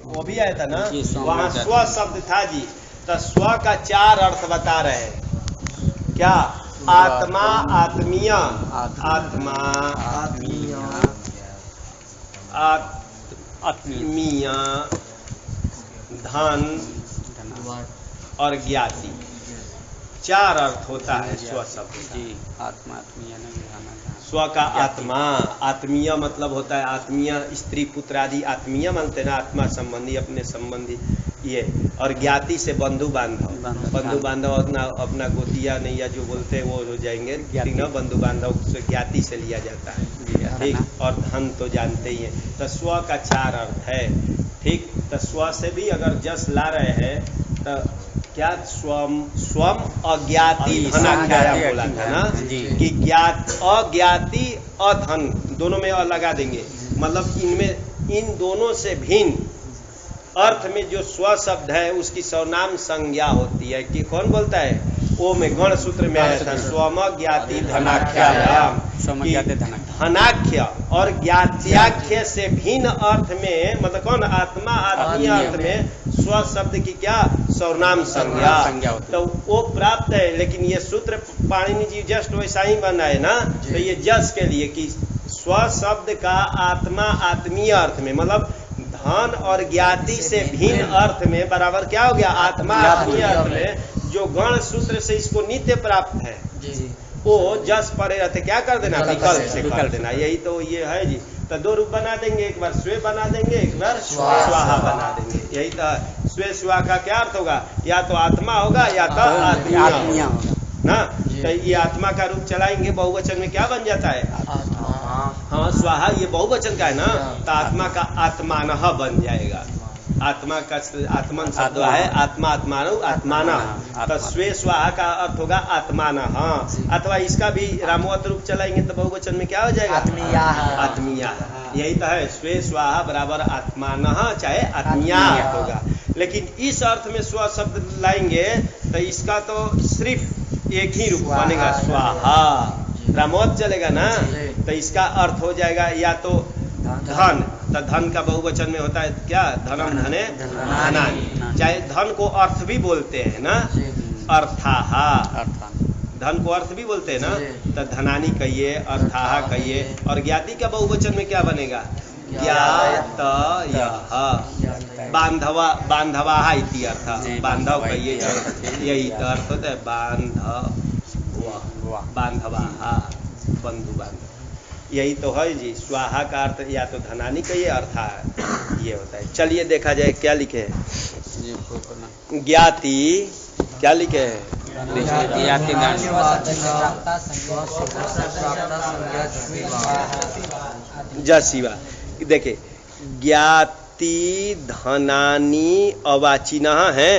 वो भी आया था ना, वहाँ स्व शब्द था जी। तो स्व का 4 अर्थ बता रहे हैं। क्या? आत्मा, आत्मीय, आत्मा, आत्मीय, धन और ज्ञाति, 4 अर्थ होता है स्व शब्द जी। आत्मा आत्मीय स्व का आत्मा, आत्मीय मतलब होता है आत्मीय, स्त्री पुत्र आदि आत्मीय मानते ना, आत्मा संबंधी, अपने संबंधी ये। और ज्ञाति से बंधु बांधव, बंधु बांधव अपना गोतिया नैया जो बोलते हैं वो हो जाएंगे, ठीक ना। बंधु बांधव से ज्ञाति से लिया जाता है, ठीक। और धन तो जानते ही हैं। तो स्व का 4 अर्थ है, ठीक। तो स्व से भी अगर जस ला रहे हैं तो क्या? स्वम, स्वम अज्ञाति धनाख्या बोला था ना, कि ज्ञात अज्ञाति अधन दोनों में लगा देंगे। मतलब इनमें इन दोनों से भिन्न अर्थ में जो स्व शब्द है उसकी सर्वनाम संज्ञा होती है। कि कौन बोलता है? वो में गण सूत्र में आया था, स्वम ज्ञाति धनाख्यायाम, धनाख्य और ज्ञात्याख्य से भिन्न अर्थ में, मतलब कौन? आत्मा आत्मीय अर्थ में स्व शब्द की क्या? सर्वनाम संज्ञा। तो वो प्राप्त है। लेकिन ये सूत्र पाणिनि जी जस्ट वैसा ही बना है ना। तो ये जस के लिए कि स्व शब्द का आत्मा आत्मीय अर्थ में, मतलब धन और ज्ञाति से भिन्न अर्थ में बराबर क्या हो गया? आत्मा आत्मीय अर्थ में जो गण सूत्र से इसको नित्य प्राप्त है वो जस परे रहते क्या कर देना? विकल्प से कर देना। यही तो ये है जी। तो 2 रूप बना देंगे, एक बार स्वे बना देंगे, एक बार स्वाहा बना देंगे। यही तो स्वे स्वाहा का क्या अर्थ होगा? या तो आत्मा होगा या तो आत्मीय ना। तो ये आत्मा का रूप चलाएंगे, बहुवचन में क्या बन जाता है? हाँ, स्वाहा ये बहुवचन का है ना, तो आत्मा का आत्मानः बन जाएगा। आत्मा का आत्मन शब्द है, आत्मा आत्मानु आत्माना। तो स्वे स्वाहा का अर्थ होगा आत्मानः। अथवा इसका भी रामवत रूप चलाएंगे तो बहुवचन में क्या हो जाएगा? आत्मीया। यही तो है, स्वे स्वाहा बराबर आत्मानः चाहे आत्मीया होगा। लेकिन इस अर्थ में स्व शब्द लाएंगे तो इसका तो सिर्फ एक ही रूप बनेगा, स्वाहा। रामवत चलेगा ना, तो इसका अर्थ हो जाएगा या तो धन। तो धन का बहुवचन में होता है क्या? धनम धने धनानि। चाहे धन को अर्थ भी बोलते हैं ना, अर्थाहा। धन को अर्थ भी बोलते हैं ना, तो धनानि कहिए, अर्थाहा कहिए। और ज्ञाति का बहुवचन में क्या बनेगा? ज्ञातयः, बांधवा, बांधवाहा इति अर्थ। बांधव कहिए, यही तो अर्थ होता है, बांधवाहा, बंधु बांधव। यही तो है जी। स्वाहा का अर्थ या तो धनानि कहिए, अर्था ये होता है। चलिए देखा जाए क्या लिखे है। ज्ञाति क्या लिखे है? जसिवा। देखिए, ज्ञाति धनानि अवाचिनः है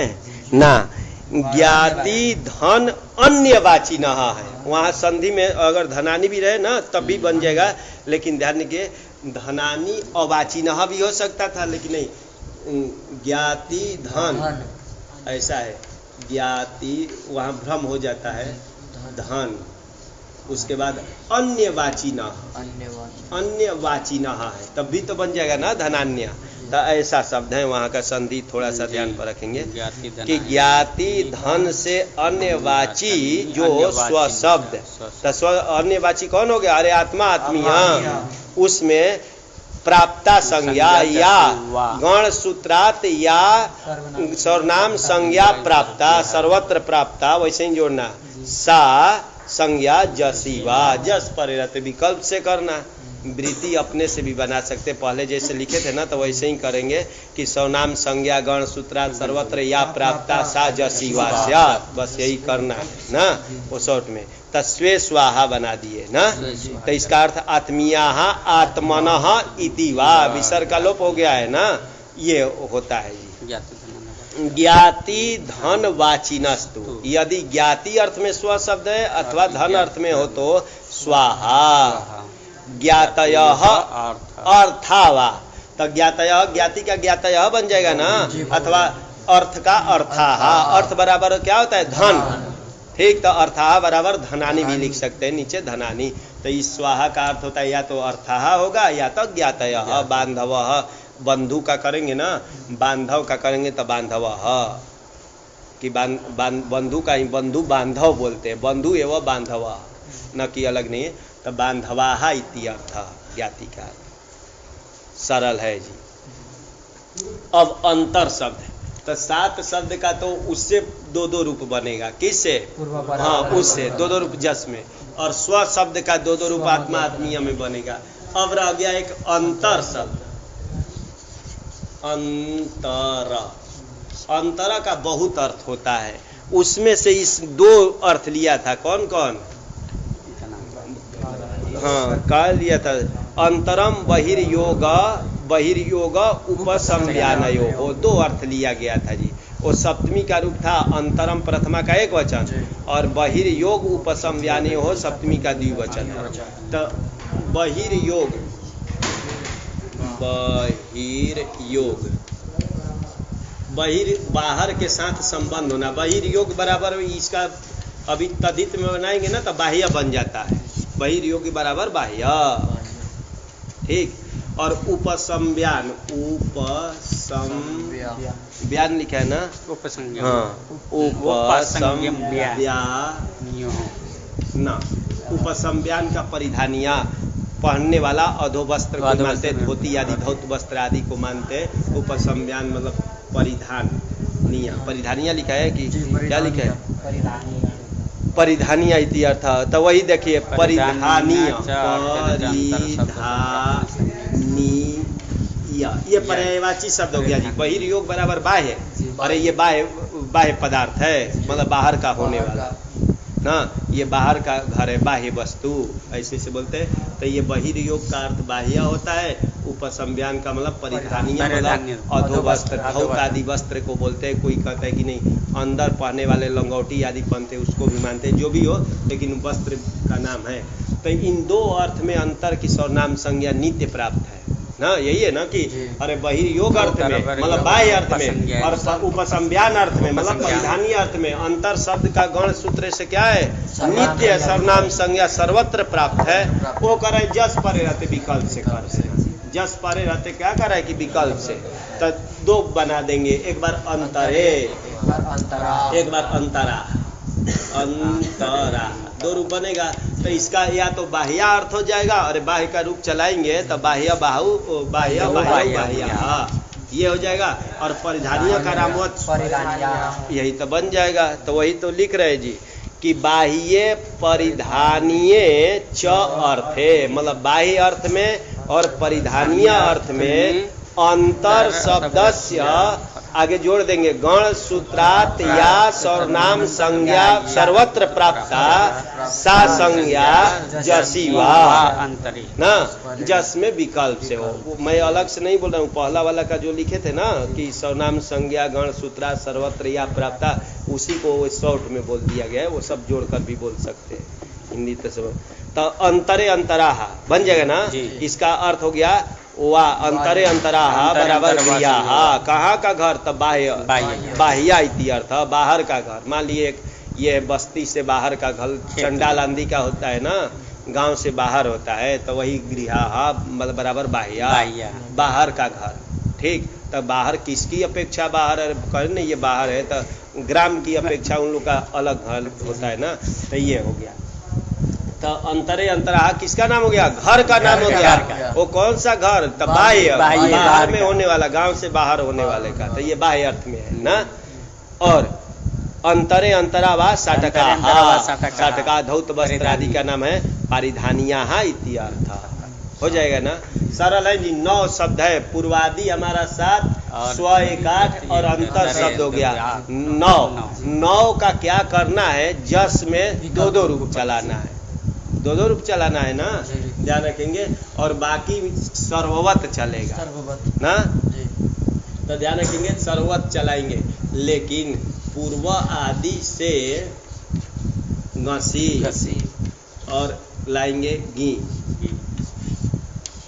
ना, ज्ञाति धन अन्य वाचिनः है। वहाँ संधि में अगर धनानि भी रहे ना तब भी बन जाएगा। लेकिन ध्यान के धनानि अवाचिनः भी हो सकता था, लेकिन नहीं, ज्ञाति धन ऐसा है। ज्ञाति वहाँ भ्रम हो जाता है, धन, उसके बाद अन्य वाचिनः, अन्य वाचिनः है, तब भी तो बन जाएगा ना धनान्य। तो ऐसा शब्द है, वहाँ का संधि थोड़ा सा ध्यान पर रखेंगे कि ज्ञाति धन से अन्यवाची जो स्व शब्द, तो स्व अन्यवाची कौन हो गया? अरे आत्मा आत्मीय। उसमें प्राप्ता संज्ञा या गण सूत्रात या सर्वनाम संज्ञा प्राप्ता, सर्वत्र प्राप्ता, वैसे ही जोड़ना। सा संज्ञा जसीवा, जस परिरत विकल्प से करना। वृत्ति अपने से भी बना सकते, पहले जैसे लिखे थे ना तो वैसे ही करेंगे कि सर्वनाम संज्ञा गण सूत्रात सर्वत्र या प्राप्ता सा जसीवा स्यात्, बस यही करना है ना। वो शॉर्ट में तस्वे स्वाहा बना दिए ना। तो इसका अर्थ आत्मीयाः आत्मनः इति वा, विसर्ग का लोप हो गया है ना, ये होता है जी। ज्ञाति धन वाचिनस्तु, यदि ज्ञाति अर्थ में स्व शब्द है अथवा धन अर्थ में हो तो स्वाहा। ज्ञातयः अर्थावा, तो ज्ञातयः ज्ञाति का ज्ञातयः बन जाएगा ना, अथवा अर्थ का अर्थाहा। अर्थ बराबर क्या होता है? धन, ठीक। तो अर्थाहा बराबर धनानि भी लिख सकते हैं, नीचे धनानि। तो इस स्वाहा का अर्थ होता है या तो अर्थाहा होगा या तो ज्ञातयः, बांधवः, बंधु का करेंगे ना, बांधव का करेंगे तो बांधवः, कि बंधु का ही बंधु बांधव बोलते हैं, बंधु एवं बांधवः, न कि अलग नहीं है। तो बांधवाः इति अर्थ ज्ञाति का सरल है जी। अब अंतर शब्द, तो 7 शब्द का तो उससे 2 रूप बनेगा, किससे? हाँ, उससे 2 रूप जस में, और स्व शब्द का 2 रूप आत्मा आत्मीय में बनेगा। अब रह गया एक अंतर शब्द, अंतर। अंतर का बहुत अर्थ होता है, उसमें से इस 2 अर्थ लिया था। कौन कौन? हाँ, कहा लिया था? अंतरम बहिर्योग, बहिर्योग उपसंज्ञानयो, 2 अर्थ लिया गया था जी। वो सप्तमी का रूप था, अंतरम प्रथमा का एक वचन, और बहिर्योग उपसंज्ञानयो सप्तमी का द्विवचन। तो बहिर्योग, बहिर्योग, बाहर के साथ संबंध होना। बहिर्योग बराबर इसका अभी तद्धित में बनाएंगे ना तो बाह्य बन जाता है, बहिर्योग बराबर बाह्य, ठीक। और उपसंज्ञान, उपसंज्ञान लिखा है ना, उपसंज्ञान, हाँ, उपसंज्ञान, उपसंज्ञान का परिधानिया, पहनने वाला अधोवस्त्र को मानते, धोती आदि धौत वस्त्र आदि को मानते। उपसंज्ञान मतलब परिधानिया, परिधानिया लिखा है कि क्या लिखा है? परिधानिया इति अर्थ। तो वही देखिए, परिधानिया, परिधानिया, ये पर्यायवाची शब्द हो गया जी। बहिर्योग बराबर बाह्य, अरे ये बाह्य पदार्थ है, मतलब बाहर का होने वाला ना, ये बाहर का घर है, बाह्य वस्तु, ऐसे से बोलते हैं। तो ये बहिर्योग का अर्थ बाह्य होता है, उपसंज्ञान का मतलब परिधानीय, मतलब अधोवस्त्र, धौत आदि वस्त्र को बोलते हैं। कोई कहता है कि नहीं, अंदर पहनने वाले लंगोटी आदि पहनते हैं, उसको भी मानते हैं, जो भी हो, लेकिन वस्त्र का नाम है। तो इन 2 अर्थ में अंतर की सर्वनाम संज्ञा नित्य प्राप्त है ना, यही है ना कि अरे बहिर्योग अर्थ में मतलब बाह्य अर्थ में, और उपसंज्ञान अर्थ में मतलब परिधानीय अर्थ में अंतर शब्द का गण सूत्र से क्या है? नित्य सर्वनाम संज्ञा सर्वत्र प्राप्त है। वो करे जस परे रहते विकल्प से, कर से जस परे रहते क्या कर है कि विकल्प से। तो 2 बना देंगे, एक बार अंतरे, एक बार अंतरा, अंतरा, 2 रूप बनेगा। तो इसका या तो बाह्य अर्थ हो जाएगा, और बाह्य का रूप चलाएंगे तो बाह्य बाहु, बाह्य बाह्य बाह्य, ये हो जाएगा। और परिधानीय का नामवत यही तो बन जाएगा। तो वही तो लिख रहे जी कि बाह्य परिधानीय च अर्थे, मतलब बाह्य अर्थ में और परिधानीय अर्थ में अंतर शब्दस्य, आगे जोड़ देंगे, गण सूत्रात या सर्वनाम संज्ञा सर्वत्र प्राप्ता सा संज्ञा जसीवा ना, जस में विकल्प से हो। मैं अलग से नहीं बोल रहा हूँ, पहला वाला का जो लिखे थे ना कि सर्वनाम संज्ञा गण सूत्रा सर्वत्र या प्राप्ता, उसी को शॉर्ट में बोल दिया गया है। वो सब जोड़कर भी बोल सकते हैं हिंदी तो सब। तो अंतरे अंतराहा बन जाएगा ना, इसका अर्थ हो गया वा अंतरे अंतराहा बराबर क्रियाहा। कहाँ का घर? तब बाह्य, बाह्या इति अर्थ, बाहर का घर। मान लिए ये बस्ती से बाहर का घर, चंडाल आंधी का होता है ना, गांव से बाहर होता है, तो वही गृहा मतलब बराबर बाह्या, बाहर का घर, ठीक। तब बाहर किसकी अपेक्षा बाहर है? कहें नहीं ये बाहर है, तो ग्राम की अपेक्षा उन लोग का अलग घर होता है ना, तो ये हो गया। तो अंतरे अंतराहा किसका नाम हो गया? घर का नाम हो गया। वो कौन सा घर? तो बाह्य, बाहर में होने वाला, गांव से बाहर होने वाले का, तो ये बाह्य अर्थ में है ना। और अंतरे अंतरावा साटका, साटका धौत वस्त्र आदि का नाम है परिधानिया इति अर्थ हो जाएगा ना। सरल है जी। 9 शब्द है, पूर्वादि हमारा 7, स्व 1 8 और अंतर शब्द हो गया 9 का क्या करना है? जस में 2 रूप चलाना है, 2 रूप चलाना है ना, ध्यान रखेंगे। और बाकी सर्ववत चलेगा ना, तो ध्यान रखेंगे सर्ववत चलाएंगे। लेकिन पूर्व आदि से घसी और लाएंगे गी,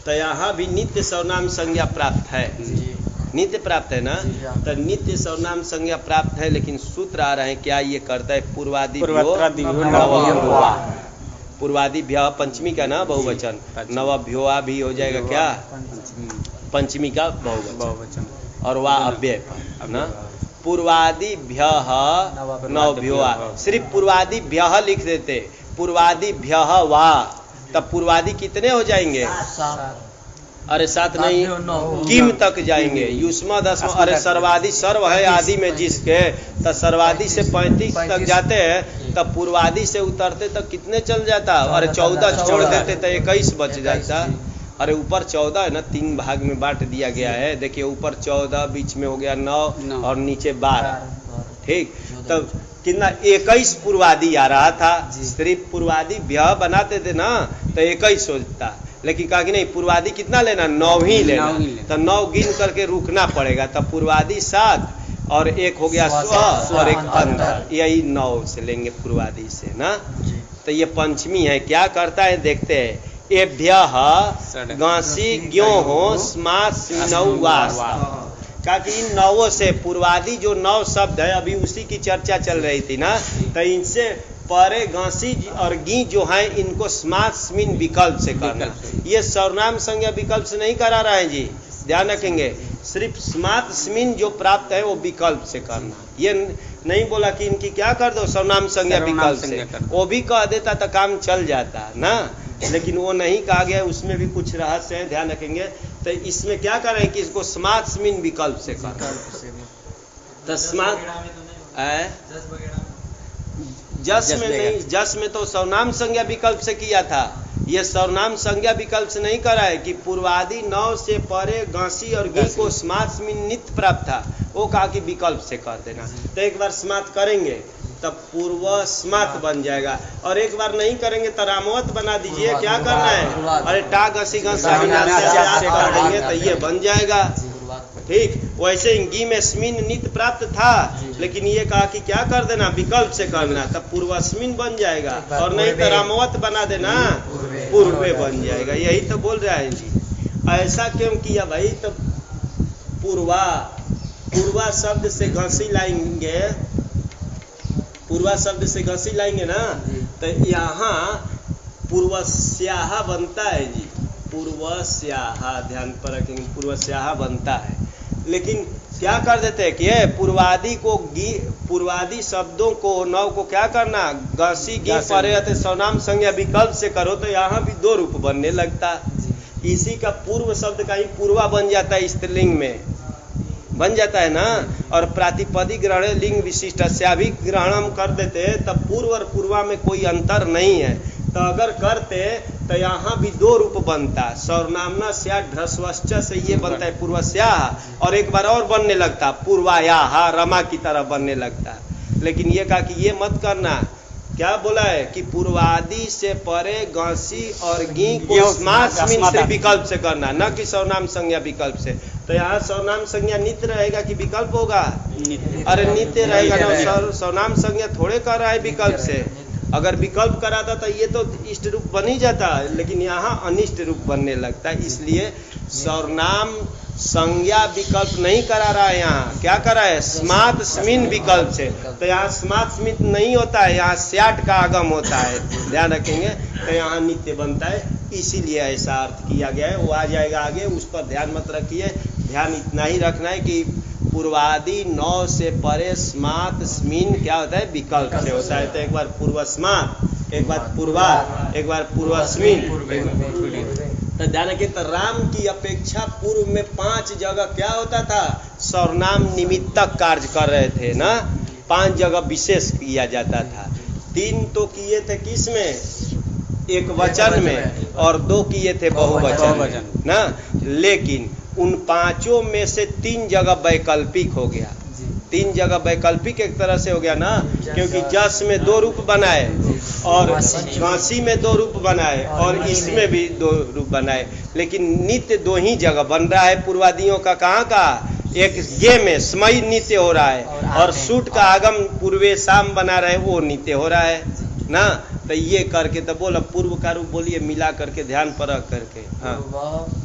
तो यहाँ भी नित्य सर्वनाम संज्ञा प्राप्त है, नित्य प्राप्त है ना। तो नित्य सर्वनाम संज्ञा प्राप्त है, लेकिन सूत्र आ रहे हैं क्या? ये करता है पूर्वादि पूर्वादि भ्य पंचमी का ना बहुवचन, नवभ्योआ भी हो जाएगा क्या? पंचमी का बहुवचन, बहुवचन और वा अव्यय पर ना। पूर्वादिभ्यः नवभ्यो, सिर्फ पूर्वादिभ्यः लिख देते, पूर्वादिभ्यः वा, तब पूर्वादि कितने हो जाएंगे? अरे 7 नहीं, किम तक जाएंगे, युष्मा दशम, अरे सर्वादि सर्व है आदि में जिसके, तब सर्वादि से 35 तक जाते हैं, तब पूर्वादि से उतरते तक कितने चल जाता? अरे 14 छोड़ देते तो 21 बच जाता। अरे ऊपर 14 है ना, 3 भाग में बांट दिया गया है। देखिए ऊपर 14, बीच में हो गया 9 और नीचे 12, ठीक। तब कितना? 21 पूर्वादि आ रहा था। सिर्फ पूर्वादि व्य बनाते थे ना तो 21 होता, लेकिन कहा कि नहीं, पूर्वादि कितना लेना? 9 ही लेना। तो 9 गिन करके रुकना पड़ेगा। तब पूर्वादि 7 और एक हो गया स्व और एक अंतर, यही 9 से लेंगे पूर्वादि से ना। तो ये पंचमी है, क्या करता है देखते हैं। एभ्यः गांसी ज्ञो हो स्मास नौवास, कहा कि इन 9 से पूर्वादि जो 9 शब्द है, अभी उसी की चर्चा चल रही थी ना, तो इनसे परे गांसी और गी जो है इनको स्मार्ट स्मिन विकल्प से करना। ये सर्वनाम संज्ञा विकल्प से नहीं करा रहा है जी, ध्यान रखेंगे। सिर्फ स्मार्ट स्मिन जो प्राप्त है वो विकल्प से करना। ये नहीं बोला कि इनकी क्या कर दो सर्वनाम संज्ञा विकल्प से, वो भी कह देता तो काम चल जाता ना, लेकिन वो नहीं कहा गया, उसमें भी कुछ रहस्य है, ध्यान रखेंगे। तो इसमें क्या करें कि इसको स्मार्ट स्मिन विकल्प से करना। तो स्मार्ट जस में नहीं, जस में तो सर्वनाम संज्ञा विकल्प से किया था, ये सर्वनाम संज्ञा विकल्प से नहीं करा है कि पूर्वादि 9 से परे गांसी और गी को स्मार्ट स्मिन नित्य प्राप्त था, वो कहा कि विकल्प से कर देना। तो एक बार स्मार्ट करेंगे तब पूर्व स्मार्ट बन जाएगा, और एक बार नहीं करेंगे तो रामवत बना दीजिए। क्या करना है? अरे टा घसी घसा कर देंगे तो ये बन जाएगा, ठीक। वैसे गी में स्मिन नित्य प्राप्त था, लेकिन ये कहा कि क्या कर देना? विकल्प से करना, तब पूर्वस्मिन बन जाएगा, और नहीं तो रामवत बना देना, पूर्वे बन जाएगा। यही तो बोल रहा है जी। ऐसा क्यों किया भाई? तो पूर्वा शब्द से घसी लाएंगे, पूर्वा शब्द से घसी लाएंगे ना, तो यहाँ पूर्वस्याहा बनता है जी, पूर्वस्याहा, ध्यान पर रखेंगे, पूर्वस्याहा बनता है। लेकिन क्या कर देते हैं कि पूर्वादि को पूर्वादि शब्दों को 9 को क्या करना? घसी गी परे अतः सर्वनाम संज्ञा विकल्प से करो तो यहाँ भी 2 रूप बनने लगता। इसी का पूर्व शब्द का ही पूर्वा बन जाता है, स्त्रीलिंग में बन जाता है ना। और प्रातिपदिक ग्रहण लिंग विशिष्ट से भी ग्रहण कर देते, तब पूर्व और पूर्वा में कोई अंतर नहीं है। तो अगर करते तो यहाँ भी 2 रूप बनता, सर्वनामना स्या ढ्रस्वश्च से ये बनता है पूर्वस्याहा, और एक बार और बनने लगता पूर्वायाहा, रमा की तरह बनने लगता। लेकिन ये कहा कि ये मत करना। क्या बोला है कि पूर्वादि से परे गांसी और गी को स्मार्ट स्मिन से विकल्प से करना, न कि सर्वनाम संज्ञा विकल्प से। तो यहाँ सर्वनाम संज्ञा नित्य रहेगा कि विकल्प होगा? अरे नित्य रहेगा ना, सर्वनाम संज्ञा थोड़े कर रहा है विकल्प से। अगर विकल्प कराता तो ये तो इष्ट रूप बन ही जाता, लेकिन यहाँ अनिष्ट रूप बनने लगता है। इसलिए सर्वनाम संज्ञा विकल्प नहीं करा रहा है, यहाँ क्या करा है? स्मार्ट स्मिन विकल्प से। तो यहाँ स्मार्ट स्मिन नहीं होता है, यहाँ स्याट का आगम होता है, ध्यान रखेंगे। तो यहाँ नित्य बनता है, इसीलिए ऐसा अर्थ किया गया है। वो आ जाएगा आगे, उस पर ध्यान मत रखिए। ध्यान इतना ही रखना है कि पूर्वादि 9 से परे स्मार्ट स्मिन क्या होता है? विकल्प से होता है। तो एक बार पूर्व स्मार्ट, एक बार पूर्वा, एक बार पूर्वस्मिन। तो ध्यान रखिए, तो राम की अपेक्षा पूर्व में 5 जगह क्या होता था? सर्वनाम निमित्तक कार्य कर रहे थे ना, 5 जगह विशेष किया जाता था। 3 तो किए थे किस में? एक वचन में, और 2 किए थे बहुवचन ना। लेकिन उन 5 में से 3 जगह वैकल्पिक हो गया। 3 जगह वैकल्पिक एक तरह से हो गया ना, क्योंकि जस में 2 रूप बनाए, और घासी में 2 रूप बनाए, और इसमें भी 2 रूप बनाए। लेकिन नित्य 2 ही जगह बन रहा है पूर्वादियों का। कहाँ का? एक गे में स्मयी नित्य हो रहा है, और सूट का आगम पूर्वे शाम बना रहे, वो नित्य हो रहा है ना। तो ये करके तो बोला पूर्व का रूप बोलिए, मिला करके ध्यान पर रख करके। हाँ,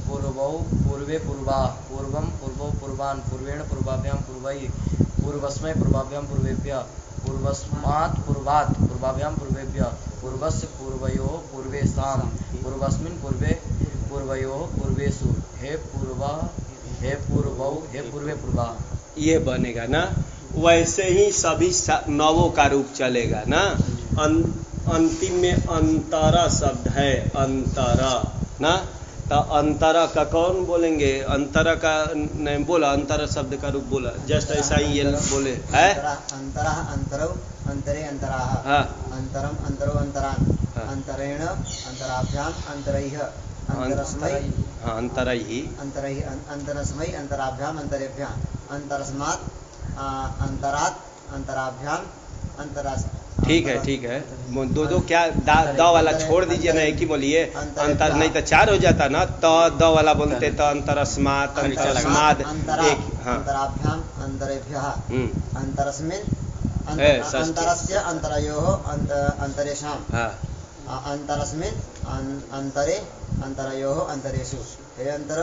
पूर्वे पूर्वा, पूर्वम पूर्वो पूर्वान, पूर्वेण पूर्वाभ्याम पूर्वैः, पूर्वस्मै पूर्वाभ्याम पूर्वेभ्यः, पूर्वस्मात् पूर्वात् पूर्वाभ्याम पूर्वेभ्यः, पूर्वस्य पूर्वयोः पूर्वेषां, पूर्वस्मिन् पूर्वे पूर्वयोः पूर्वेषु हे पूर्वा हे पूर्वौ हे पूर्वे पूर्वा। ये बनेगा ना। वैसे ही सभी नवों का रूप चलेगा ना। अंतिम में अंतरा शब्द है, अंतरा ना। तो अंतरा का कौन बोलेंगे? अंतरा का नहीं बोला, अंतरा शब्द का रूप बोला, जस्ट ऐसा ही ये बोले है। अंतरा अंतरौ अंतरे अंतराः, हाँ अंतरम अंतरो अंतरान्, हाँ। अंतरेण अंतराभ्याम अंतरैः, अंतरस्मै हाँ अंतरा ही, अंतरैः अंतरस्मै अंतराभ्याम अंतरेभ्यः, अंतरस्मात् अंतरात् अंतराभ्याम अंतरास्। ठीक है ठीक है। दो क्या द वाला छोड़ दीजिए ना, एक ही बोलिए अंतर, नहीं तो चार हो जाता ना। द वाला बोलते तो अंतरस्मात् अंतरस्माद एक। हाँ अंतराभ्याम अंतरेभ्यः, अंतरस्मिन् अंतरस्य अंतरयोः अंतरेषां, हाँ अंतरस्मिन् अंतरे अंतरयोः अंतरेषु, हे अंतर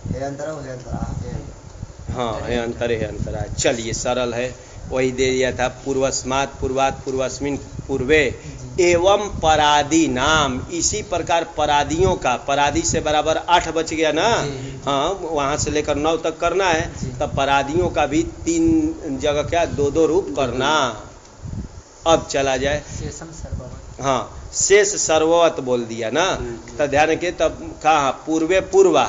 हे अंतरौ हे अंतराः। हाँ है अंतर है अंतरा। चलिए सरल है, वही दे दिया था। पूर्वस्मात् पूर्वात् पूर्वस्मिन् पूर्वे एवं परादी नाम। इसी प्रकार परादियों का, परादी से बराबर 8 बच गया ना। हाँ वहाँ से लेकर 9 तक करना है। तब परादियों का भी 3 जगह क्या 2-2 रूप करना। अब चला जाए, हाँ शेष सर्ववत बोल दिया ना। तो ध्यान के तब कहा पूर्वे पूर्वा,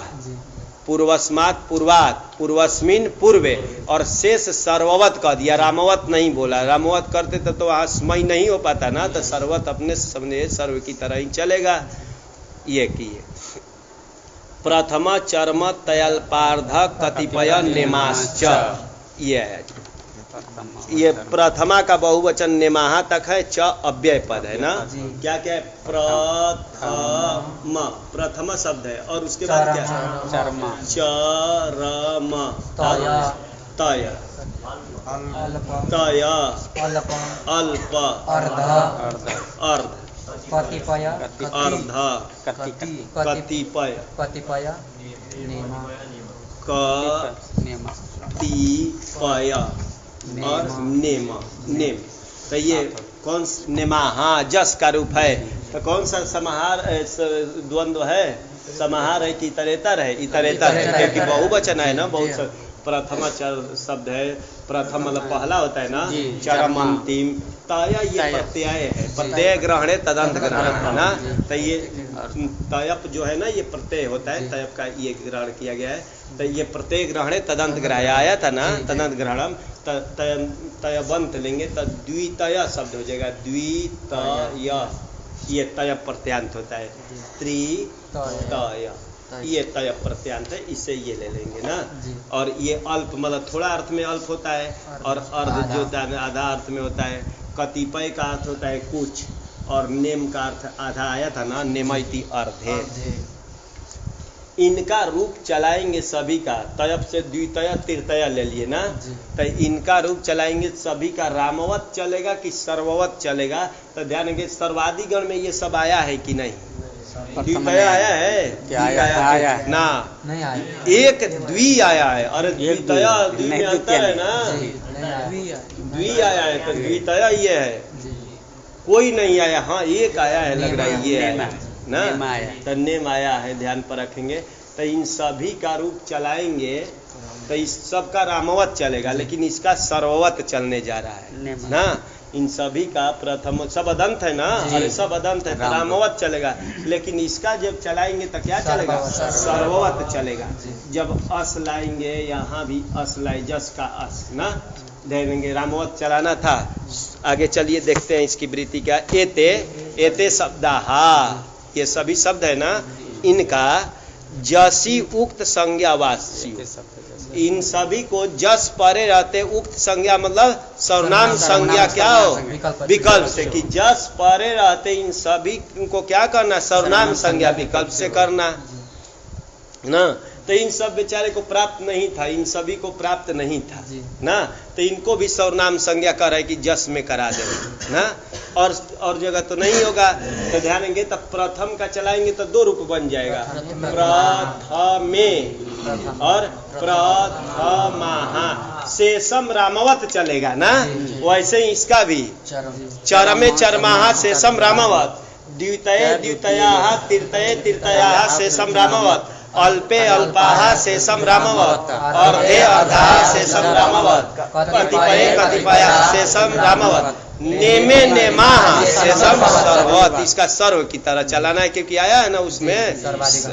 पूर्वस्मात् पूर्वात् पूर्वस्मिन् पूर्वे, और शेष सर्ववत कह दिया, रामवत नहीं बोला। रामवत करते तो वहाँ स्मय नहीं हो पाता ना, तो सर्वत अपने समझे सर्व की तरह ही चलेगा। ये किए प्रथम चर्म तयल्पार्ध कतिपय नेमाश्च। ये प्रथमा का बहुवचन नेमाहा तक है, च अव्यय पद है ना। क्या क्या है? प्रथम, प्रथम शब्द है, और उसके बाद क्या है? चरम, तय, तय, अल्प, अर्ध, कतिपय, अर्ध, कतिपय, कतिपय और नेम, नेम। तो ये कौन नेमा? हाँ जस का रूप है। तो कौन सा समाहार द्वंद्व है? समाहार है कि इतरेतर है? इतरेतर है, क्योंकि बहुवचन है ना। बहुत प्रथम चर शब्द है, प्रथम मतलब पहला होता है ना, चरम अंतिम। तय ये प्रत्यय है, प्रत्यय ग्रहणे तदंत ग्रहण है ना। तो ये तयप जो है ना, ये प्रत्यय होता है, तयप का ये ग्रहण किया गया है। तो ये प्रत्यय ग्रहणे तदंत ग्रहण आया था ना, तदंत ग्रहणम। तयबंत लेंगे तो द्वितय शब्द हो जाएगा, द्वितय। ये तय प्रत्यांत होता है, त्रितय ये तय प्रत्यांत है, इससे ये ले लेंगे ना। और ये अल्प मतलब थोड़ा अर्थ में अल्प होता है, और अर्ध जो होता है आधा अर्थ में होता है। कतिपय का अर्थ होता है कुछ, और नेम का अर्थ आधा आया था ना, नेमैति अर्धे। इनका रूप चलाएंगे सभी का, तयप से द्वितय तृतय ले लिए ना। तो इनका रूप चलाएंगे सभी का, रामवत चलेगा कि सर्ववत चलेगा? तो ध्यान देंगे सर्वादिगण में ये सब आया है कि नहीं? द्वितय आया है? क्या आया ना? नहीं आया। एक द्वि आया है, और द्वितय द्वि में अंतर है ना। द्वि आया है तो द्वितय ये है, कोई नहीं आया। हाँ एक आया है, लग रहा है ये है ना। तो नेम आया है, ध्यान पर रखेंगे। तो इन सभी का रूप चलाएंगे तो इस सब का रामवत चलेगा, लेकिन इसका सर्ववत चलने जा रहा है ना। इन सभी का प्रथम सब अदंत है ना, अरे सब अदंत है तो रामवत चलेगा, लेकिन इसका जब चलाएंगे तो क्या चलेगा? सर्ववत चलेगा। जब अस लाएंगे, यहाँ भी अस लाए, जस का अस ना देंगे, रामवत चलाना था। आगे चलिए देखते हैं इसकी वृत्ति क्या। एते, एते शब्दाहा, ये सभी शब्द है ना, इनका जसी उक्त संज्ञावाची, इन सभी को जस परे रहते उक्त संज्ञा मतलब सर्वनाम संज्ञा क्या हो? विकल्प से, कि जस परे रहते इन सभी को क्या करना? सर्वनाम संज्ञा विकल्प से करना ना। तो इन सब बेचारे को प्राप्त नहीं था, इन सभी को प्राप्त नहीं था ना। तो इनको भी सर्वनाम संज्ञा कर रहा है कि जस में करा दे ना, और जगह तो नहीं होगा। तो ध्यान देंगे, तब प्रथम का चलाएंगे तो 2 रूप बन जाएगा, प्रथमे और प्रथमाहा। शेषम रामवत चलेगा ना, वैसे ही इसका भी चरमे चरमाहा शेषम रामवत। द्वितये द्वितयाः तृतीये तृतीयाः शेषम रामवत, अल्पे अल्पाः शेषम रामवत, अर्धे अर्धाः शेषम रामवत, कतिपये कतिपयाः शेषम रामवत, नेमे नेमाः शेषम सर्ववत। इसका सर्व की तरह चलाना है क्योंकि आया है ना उसमें,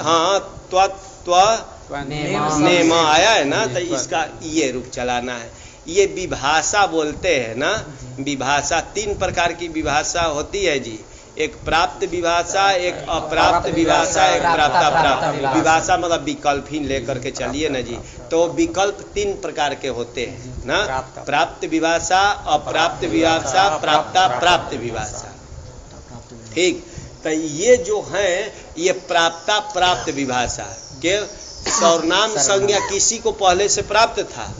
हाँ त्व नेम आया है ना, तो इसका ये रूप चलाना है। ये विभाषा बोलते हैं ना, विभाषा 3 प्रकार की विभाषा होती है जी, एक प्राप्त विभाषा, एक अप्राप्त विभाषा, एक प्राप्त विभाषा मतलब विकल्प ही लेकर के चलिए ना जी। तो विकल्प 3 प्रकार के होते हैं ना, प्राप्त विभाषा, अप्राप्त विभाषा, प्राप्त विभाषा। ठीक, तो ये जो है ये प्राप्त विभाषा के सर्वनाम संज्ञा किसी को पहले से प्राप्त था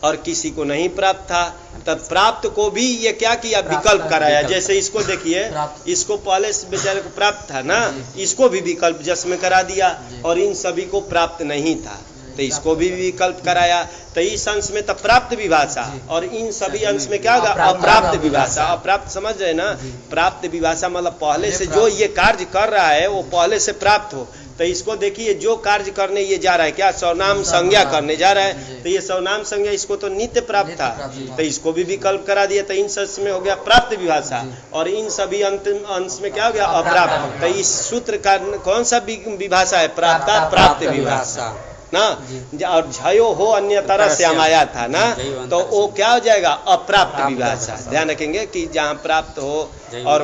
और किसी को नहीं प्राप्त था, तब प्राप्त को भी ये क्या किया, विकल्प कराया। जैसे इसको देखिए, इसको पहले से बेचारे को प्राप्त था ना, इसको भी विकल्प जस में करा दिया, और इन सभी को प्राप्त नहीं था तो इसको भी विकल्प कराया। तो इस अंश में तो प्राप्त विभाषा और इन सभी अंश में क्या होगा, अप्राप्त विभाषा। अप्राप्त समझ रहे ना, प्राप्त विभाषा मतलब पहले से जो ये कार्य कर रहा है वो पहले से प्राप्त हो। तो इसको देखिए जो कार्य करने ये जा रहा है, क्या सर्वनाम संज्ञा करने जा रहा है, तो ये सर्वनाम संज्ञा इसको तो नित्य प्राप्त था, तो इसको भी विकल्प करा दिया। तो इन अंश में हो गया प्राप्त विभाषा और इन सभी अंतिम अंश में क्या हो गया, अप्राप्त। तो इस सूत्र का कौन सा विभाषा है, प्राप्त विभाषा ना। और झयो हो अन्य तरह से हम आया था ना, तो वो क्या हो जाएगा, अप्राप्त विभाषा। ध्यान रखेंगे कि जहाँ प्राप्त हो और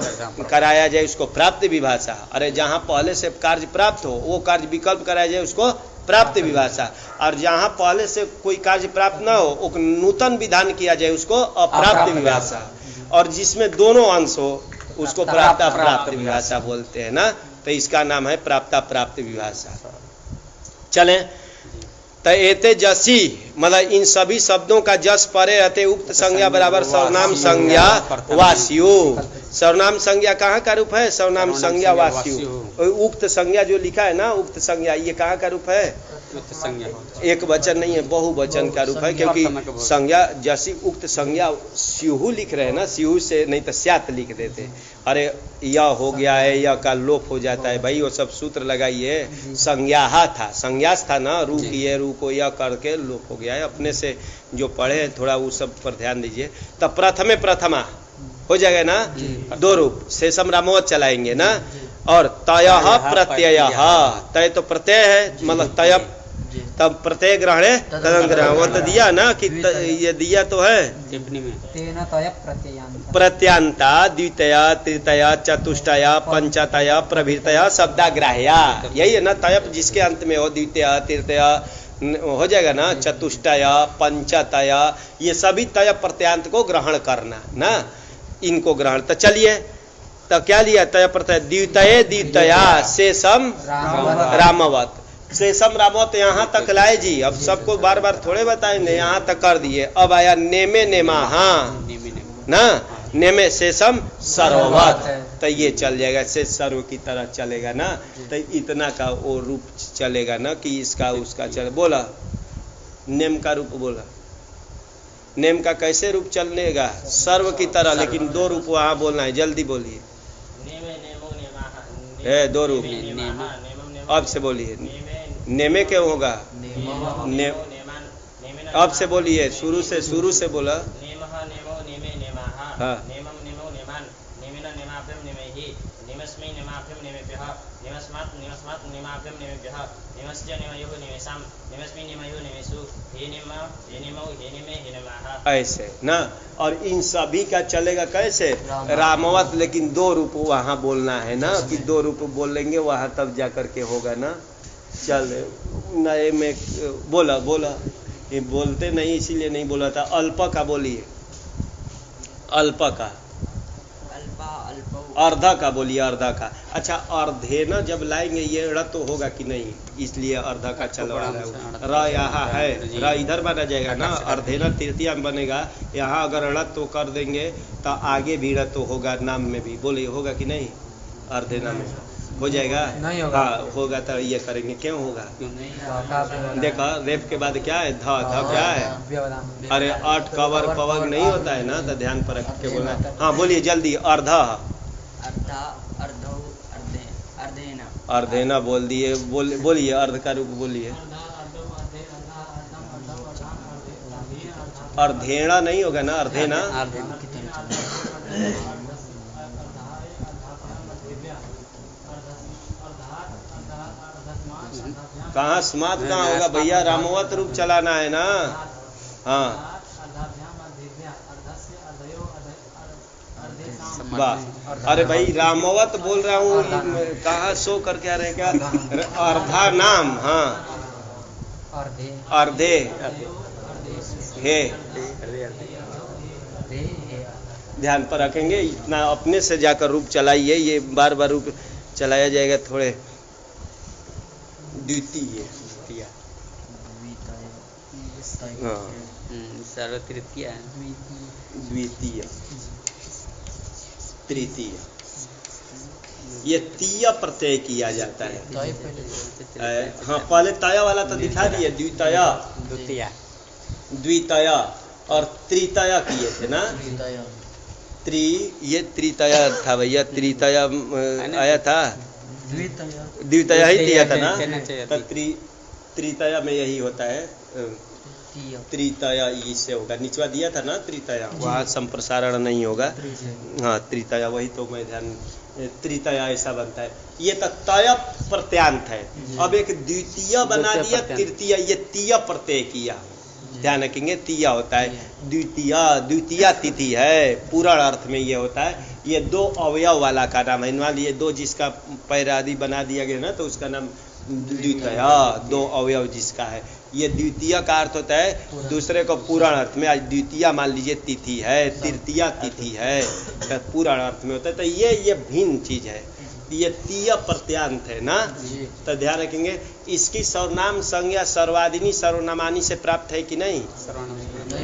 कराया जाए उसको प्राप्त विभाषा, अरे जहाँ पहले से कार्य प्राप्त हो वो कार्य विकल्प कराया जाए उसको प्राप्त विभाषा, और जहाँ पहले से कोई कार्य प्राप्त न हो वो नूतन विधान किया जाए उसको अप्राप्त विभाषा, और जिसमें दोनों अंश हो उसको प्राप्त विभाषा बोलते हैं ना। तो इसका नाम है प्राप्त विभाषा। चलें, तो एते जसी मतलब इन सभी शब्दों का जस परे रहते उक्त संज्ञा बराबर सर्वनाम संज्ञा वास्यु। सर्वनाम संज्ञा कहाँ का रूप है, सर्वनाम संज्ञा वास्यु। उक्त संज्ञा जो लिखा है ना, उक्त संज्ञा ये कहाँ का रूप है, एक वचन नहीं है, बहुवचन का रूप है, क्योंकि संज्ञा जैसी उक्त संज्ञा स्युहु लिख रहे हैं ना, स्युहु से नहीं तो स्यात लिख देते। अरे यह हो गया है, यह का लोप हो जाता है भाई, वो सब सूत्र लगाइए। संज्ञा था, संज्ञास था ना, रू किए, रू को यह करके लोप हो गया है। अपने से जो पढ़े थोड़ा वो सब पर ध्यान दीजिए। तब प्रथमे प्रथमा हो जाएगा ना, 2 रूप शेषम रामवत चलाएंगे ना। और तय प्रत्यय, तय तो प्रत्यय है मतलब तय, तब प्रत्यय ग्रहण है तदंग्रहण, वो तो दिया ना कि ये दिया तो है प्रत्यांता द्वितया तृतीया चतुष्टया पंचतया प्रभृतया शब्दाग्राह्या, यही है ना तयप, जिसके अंत में हो द्वितीया तृतीया हो जाएगा ना, चतुष्टया पंचतया, ये सभी तय प्रत्यांत को ग्रहण करना ना, इनको ग्रहण। तो चलिए तो क्या लिया, तय प्रत्यय द्वितये द्वितया शेषम रामवत, शेषम रामवत यहाँ तक लाए जी। अब सबको बार बार थोड़े बताएंगे, यहाँ तक कर दिए। अब आया नेमे नेमा, हाँ ना, नेमे शेषम सर्ववत, तो ये चल जाएगा, शेष सर्व की तरह चलेगा ना। तो इतना का वो रूप चलेगा ना कि इसका उसका चले। बोला नेम का रूप, बोला नेम का कैसे रूप चलेगा, सर्व की तरह, लेकिन 2 रूप वहाँ बोलना है, जल्दी बोलिए। 2 रूप, अब से बोलिए। नेमे क्यों होगा, अब से बोलिए, शुरू से बोला। हाँ ऐसे ना। और इन सभी का चलेगा कैसे, रामवत, लेकिन 2 रूप वहाँ बोलना है ना, कि 2 रूप बोल लेंगे वहाँ तब जा करके होगा ना। चल नए में बोला ये बोलते नहीं इसीलिए नहीं बोला था। अल्प का बोलिए, अल्प का, अर्ध का बोलिए, अर्ध का। अच्छा अर्धे ना जब लाएंगे ये ड़ तो होगा कि नहीं, इसलिए अर्ध का चलवा रहा है। र यहाँ है, र इधर बना जाएगा ना, अर्धे न तृतीया में बनेगा। यहाँ अगर ड़ तो कर देंगे तो आगे भी ड़ तो होगा, नाम में भी बोलिए, होगा कि नहीं, अर्धे नाम में हो जाएगा, नहीं होगा। हाँ होगा तो ये करेंगे, क्यों होगा, देखो रेप के बाद क्या है, ध क्या है, अरे 8 कवर पवर नहीं होता है ना, तो ध्यान पर रख के बोलना। हाँ बोलिए जल्दी, अर्ध, अर्धो अर्धेना बोल दिए, बोलिए अर्ध का रूप बोलिए। अर्धेना नहीं होगा ना, अर्धेना। कहाँ स्मार्ट कहाँ होगा भैया, रामवत रूप चलाना है ना। हाँ वाह, अरे भाई रामवत बोल रहा हूँ, कहाँ शो करके आ रहे हैं क्या? अर्धा नाम, हाँ अर्धे हे, ध्यान पर रखेंगे। इतना अपने से जाकर रूप चलाइए, ये बार बार रूप चलाया जाएगा थोड़े। द्वितीय, हाँ तृतीय, द्वितीय, तृतीय, ये तीय प्रत्यय किया जाता है। हाँ पहले तया वाला तो दिखा दिए, द्वितया, द्वितया और त्रितया किए थे ना। ये त्रितया था भैया, त्रितया आया था, द्वितया ही दिया था ना। तो त्रितया में यही होता है, त्रितया इससे होगा, निचवा दिया था ना त्रितया, वहाँ संप्रसारण नहीं होगा। हाँ त्रितया, वही तो मैं ध्यान, त्रितया ऐसा बनता है। ये तो तय प्रत्यांत है। अब एक द्वितीय बना दिया, तृतीय, ये तीय प्रत्यय किया, ध्यान रखेंगे। तीया होता है द्वितीय, द्वितीया तिथि है, पूर्ण अर्थ में ये होता है। ये दो अवयव वाला का नाम है। मान लीजिए दो जिसका पैर आदि बना दिया गया ना, तो उसका नाम द्वितीया, दो अवयव जिसका है। ये द्वितीय का अर्थ होता है दूसरे को पूर्ण अर्थ में। आज द्वितीय मान लीजिए तिथि है, तृतीया तिथि है, तो पूर्ण अर्थ में होता है। तो ये भिन्न चीज है, ये तीय प्रत्यांत है ना। तो ध्यान रखेंगे, इसकी सर्वनाम संज्ञा सर्वादिनी सर्वनामानी से प्राप्त है कि नहीं?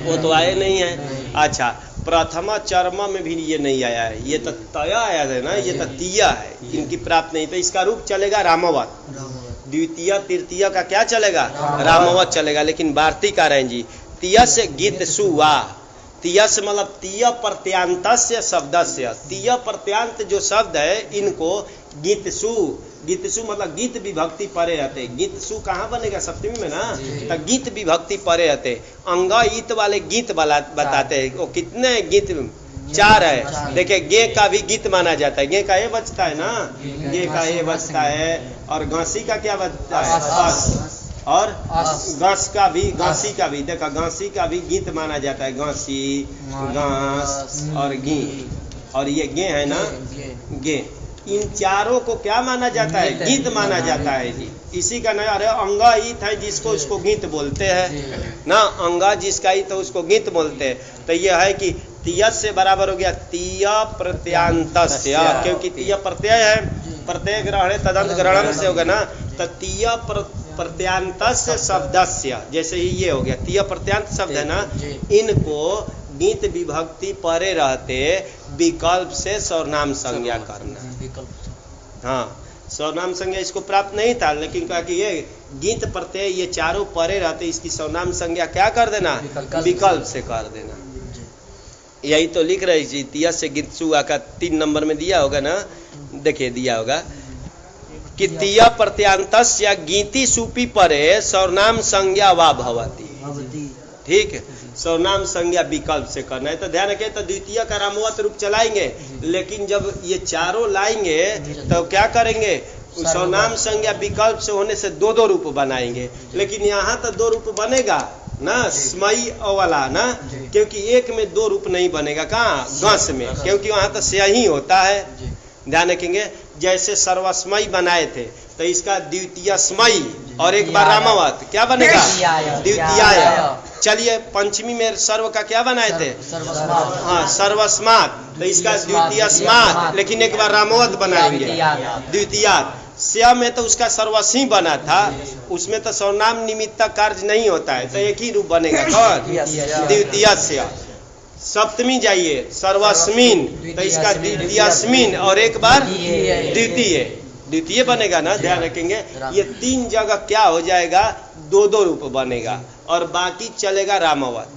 वो तो आए नहीं है। अच्छा, प्रथमा चर्म में भी ये नहीं आया है, ये तो तया आया है ना, ये तो तीया है, इनकी प्राप्त नहीं। तो इसका रूप चलेगा रामवत। द्वितीय तृतीय का क्या चलेगा? रामवत चलेगा। लेकिन वार्तिक आ रहे हैं जी, तीय से गीत सुवा, तीय से मतलब तीय प्रत्यांतस्य शब्दस्य, तीय प्रत्यांत जो शब्द है इनको गीतसु, गीतसु मतलब गीत विभक्ति परे रहते। गीतसु कहाँ बनेगा? सप्तमी में ना। तो गीत विभक्ति परे रहते, अंगा ईत वाले गीत बताते हैं। वो कितने गीत? 4 है। देखिए गे का भी गीत माना जाता है, गे का ये बचता है ना, गे का ये बचता है। और घासी का क्या बचता है? और घास का भी, घासी का भी, देखा घासी का भी गीत माना जाता है। घासी, घास और गी, और ये गे है ना, गे। इन चारों को क्या माना जाता है? गीत माना जाता है जी। इसी का नया, अरे अंगा ईत है जिसको उसको गीत बोलते हैं ना, अंगा जिसका ईत है उसको गीत बोलते हैं। तो यह है कि तीय से बराबर हो गया तीय प्रत्यांतस्य, क्योंकि तीय प्रत्यय है, प्रत्यय ग्रहण तदंत ग्रहण से होगा ना। तो तीय प्रत्यांतस्य शब्दस्य, जैसे ही ये हो गया तीय प्रत्यांत शब्द है ना, इनको गीत विभक्ति परे रहते विकल्प से सर्वनाम संज्ञा करना। हाँ, सर्वनाम संज्ञा इसको प्राप्त नहीं था, लेकिन कहा कि ये गीत प्रत्यय ये चारों परे रहते, इसकी सर्वनाम संज्ञा क्या कर देना? विकल्प से कर देना। यही तो लिख रही थी, तीय से गीत सुआ का 3 नंबर में दिया होगा ना, देखिए दिया होगा कि तीय प्रत्यांतस्य गीति सुपी परे सर्वनाम संज्ञा वा भवति। ठीक है, सर्वनाम संज्ञा विकल्प से करना है। तो ध्यान रखिए, तो द्वितीय का रामवत रूप चलाएंगे, लेकिन जब ये चारों लाएंगे तो क्या करेंगे? सर्वनाम संज्ञा विकल्प से होने से 2 रूप बनाएंगे। लेकिन यहाँ तो 2 रूप बनेगा ना, स्मयी वाला ना, क्योंकि एक में 2 रूप नहीं बनेगा। कहाँ? गस में, क्योंकि वहां तो से ही होता है। ध्यान रखेंगे, जैसे सर्वस्मयी बनाए थे, तो इसका द्वितीय स्मयी और एक बार रामवत क्या बनेगा? द्वितीय। चलिए पंचमी में सर्व का क्या बनाए थे? हाँ सर्वस्मात, तो इसका द्वितीय स्मात, लेकिन एक बार रामवत बनाएंगे द्वितीय। स्या में तो उसका सर्वस्वी बना था, उसमें तो सर्वनाम निमित्त कार्य नहीं होता है, तो एक ही रूप बनेगा। कौन? द्वितीय स्या। सप्तमी जाइए सर्वस्मिन, तो इसका द्वितीयस्मिन और एक बार द्वितीय, द्वितीय बनेगा ना। ध्यान रखेंगे, ये 3 जगह क्या हो जाएगा? 2 रूप बनेगा और बाकी चलेगा रामवत।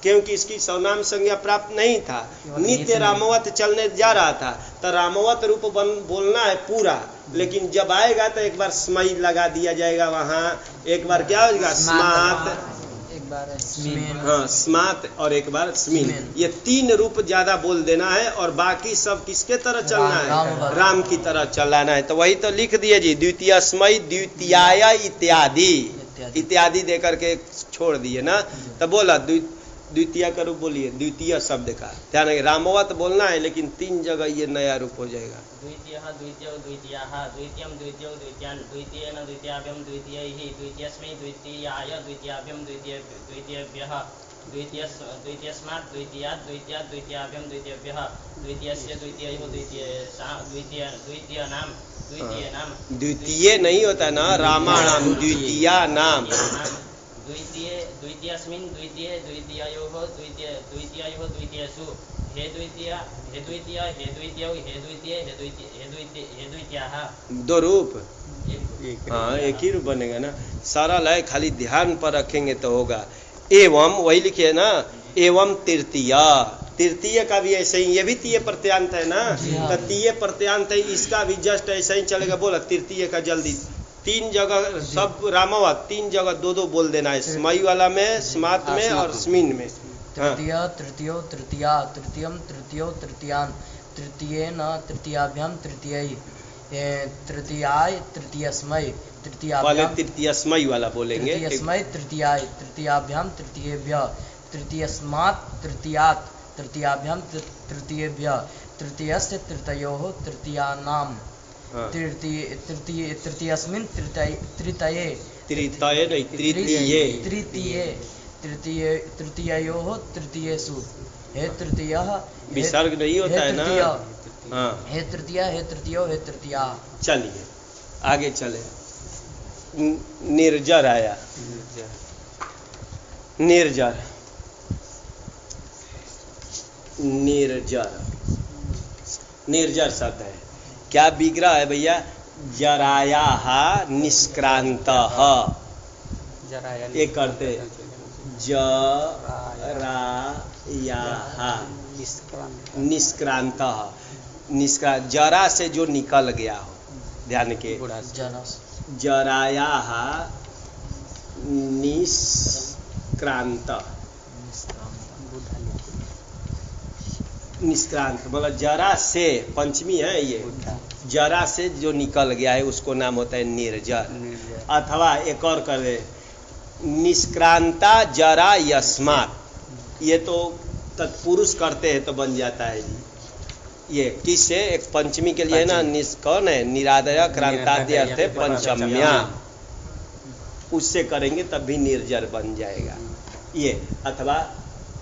क्योंकि इसकी सर्वनाम संज्ञा प्राप्त नहीं था। नित्य रामवत चलने जा रहा था, तो रामवत रूप बोलना है पूरा, लेकिन जब आएगा तो एक बार स्मई लगा दिया जाएगा वहाँ, एक बार क्या होगा स्मात, एक बार हाँ स्मात, और एक बार स्मिन। ये 3 रूप ज्यादा बोल देना है, और बाकी सब किसके तरह चलना है, राम की तरह चलाना है। तो वही तो लिख दिए जी, द्वितीय स्मय द्वितीयाय इत्यादि, इत्यादि दे करके छोड़ दिए ना। तो बोला द्वितीय का रूप बोलिए, द्वितीय शब्द का ध्यान रखिए, रामवत बोलना है, लेकिन 3 जगह ये नया रूप हो जाएगा। द्वितीयः द्वितीयो द्वितीयः द्वितीयं द्वितीयो द्वितीयान् द्वितीयेन द्वितीयाभ्यं द्वितीयैः द्वितीयस्मै द्वितीयाय द्वितीयाभ्यं द्वितीयेभ्यः द्वितीयस्मात् द्वितीयात् द्वितीयात् द्वितीयाभ्यं द्वितीयेभ्यः द्वितीयस्य द्वितीययोः द्वितीयानां द्वितीय नहीं होता ना, रामाणाम द्वितीया नाम, द्वितीयस्मिन् द्वितीययोः द्वितीयेषु हे द्वितीय हे द्वितीय हे द्वितीयो हे द्वितीय हे द्वितीयाः। 2 रूप, हाँ एक ही रूप बनेगा ना, सरल है, खाली ध्यान पर रखेंगे तो होगा। एवं वही लिखिए ना, एवं तृतीय, तृतीय का भी ऐसे ही, ये भी तीय प्रत्यांत है ना, तो तीय प्रत्यांत है, इसका भी जस्ट ऐसा ही चलेगा। बोला तृतीय का जल्दी 3 जगह सब रामवत, 3 जगह 2-2 बोल देना है, स्मई वाला में, स्मात में और स्मिन में। तृतीय तृतीयो तृतीया तृतीयम तृतीयो तृतीयान तृतीयेन तृतीयाभ्यां तृतीयै तृतीयाय तृतीयस्मै पहले तृतीयस्मै वाला बोलेंगे, तृतीयस्मै तृतीयाय तृतीयाभ्यां तृतीयेभ्यः तृतीयस्मात् तृतीयात् तृतीयाभ्यां तृतीयेभ्यः तृतीयस्य तृतीयोः तृतीयानां तृतीयस्मिन् तृतीये तृतीययोः तृतीयेषु हे तृतीयः, विसर्ग नहीं होता है ना, हाँ हे तृतीय हे तृतीयो हे तृतीया। चलिए आगे चले, निर्जर आया, निर्जर निर्जर निर्जर शब्द है, क्या विग्रह है भैया, जरायाहा निष्क्रांतः, ये करते जरायाहा निष्क्रांतः, जरा से जो निकल गया हो, ध्यान के, जरायाहा निष्क्रांत, निष्क्रांत मतलब जरा से, पंचमी है ये, जरा से जो निकल गया है उसको नाम होता है निर्जर। अथवा एक और करे, निष्क्रांता जरा यस्मात्, ये तो तत्पुरुष करते हैं तो बन जाता है जी। ये किससे, एक पंचमी के लिए ना, कौन है, निरादय क्रांतादि अर्थ है पंचम्या, उससे करेंगे तब भी निर्जर बन जाएगा ये। अथवा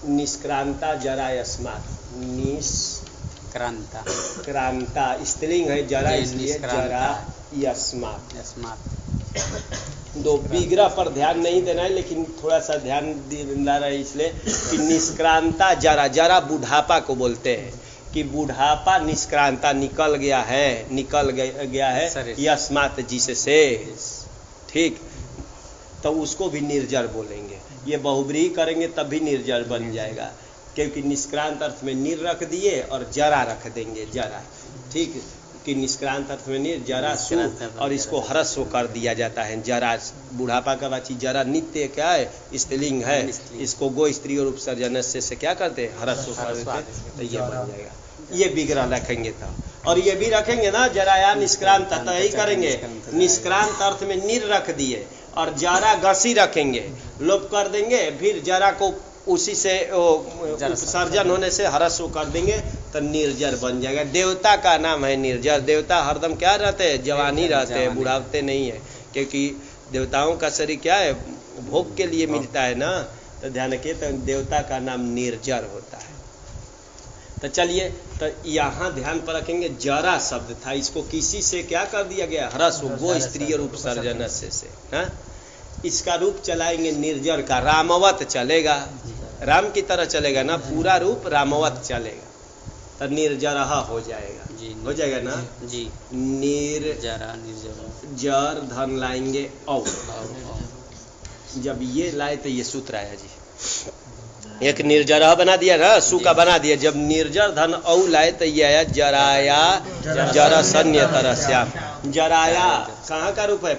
निष्क्रांता जरा यस्मात्, निष्क्रांता क्रांता स्त्रीलिंग है, जरा इसलिए जरा यस्मात्। 2 विग्रह पर ध्यान नहीं देना है, लेकिन थोड़ा सा ध्यान देना है इसलिए कि निष्क्रांता जरा, जरा बुढ़ापा को बोलते हैं कि बुढ़ापा निष्क्रांता निकल गया है यस्मात् जिससे, ठीक, तो उसको भी निर्जर बोलेंगे। ये बहुब्रीहि करेंगे तब भी निर्जर बन जाएगा, क्योंकि निष्क्रांत अर्थ में निर रख दिए और जरा रख देंगे, जरा, ठीक, कि निष्क्रांत अर्थ में निर, जरा सु, और इसको ह्रस्व कर दिया जाता है, जरा बुढ़ापा का वाची, जरा नित्य क्या है, स्त्रीलिंग है, इसको गो स्त्री और उपसर्जनस्य से क्या करते हैं, ह्रस्व कर देते, तो ये बन जाएगा। ये विग्रह रखेंगे तो, और ये भी रखेंगे ना, जराया निष्क्रांत, तो यही करेंगे, निष्क्रांत अर्थ में निर रख दिए और जरा गसी रखेंगे, लोप कर देंगे, फिर जरा को उसी से उपसर्जन होने से ह्रस्व कर देंगे तो निर्जर बन जाएगा। देवता का नाम है निर्जर, देवता हरदम क्या रहते हैं, जवानी रहते हैं, बुढ़ापते नहीं है, क्योंकि देवताओं का शरीर क्या है, भोग के लिए मिलता है ना, तो ध्यान रखिए, तो देवता का नाम निर्जर होता है। तो चलिए, तो यहाँ ध्यान पर रखेंगे, जरा शब्द था, इसको किसी से क्या कर दिया गया, ह्रस्व, गो स्त्री और उपसर्जन से, हाँ? इसका रूप चलाएंगे निर्जर का, रामवत चलेगा, राम की तरह चलेगा ना, पूरा रूप रामवत चलेगा, तो निर्जर हो जाएगा, हो जाएगा ना जी। निर्जर धन लाएंगे और जब ये लाए तो ये सूत्र आया जी, एक निर्जरह बना दिया ना, सु का बना दिया। जब निर्जर धन औ लाए तो ये आया जराया जरसन्यतरस्याम। जराया कहाँ का रूप है?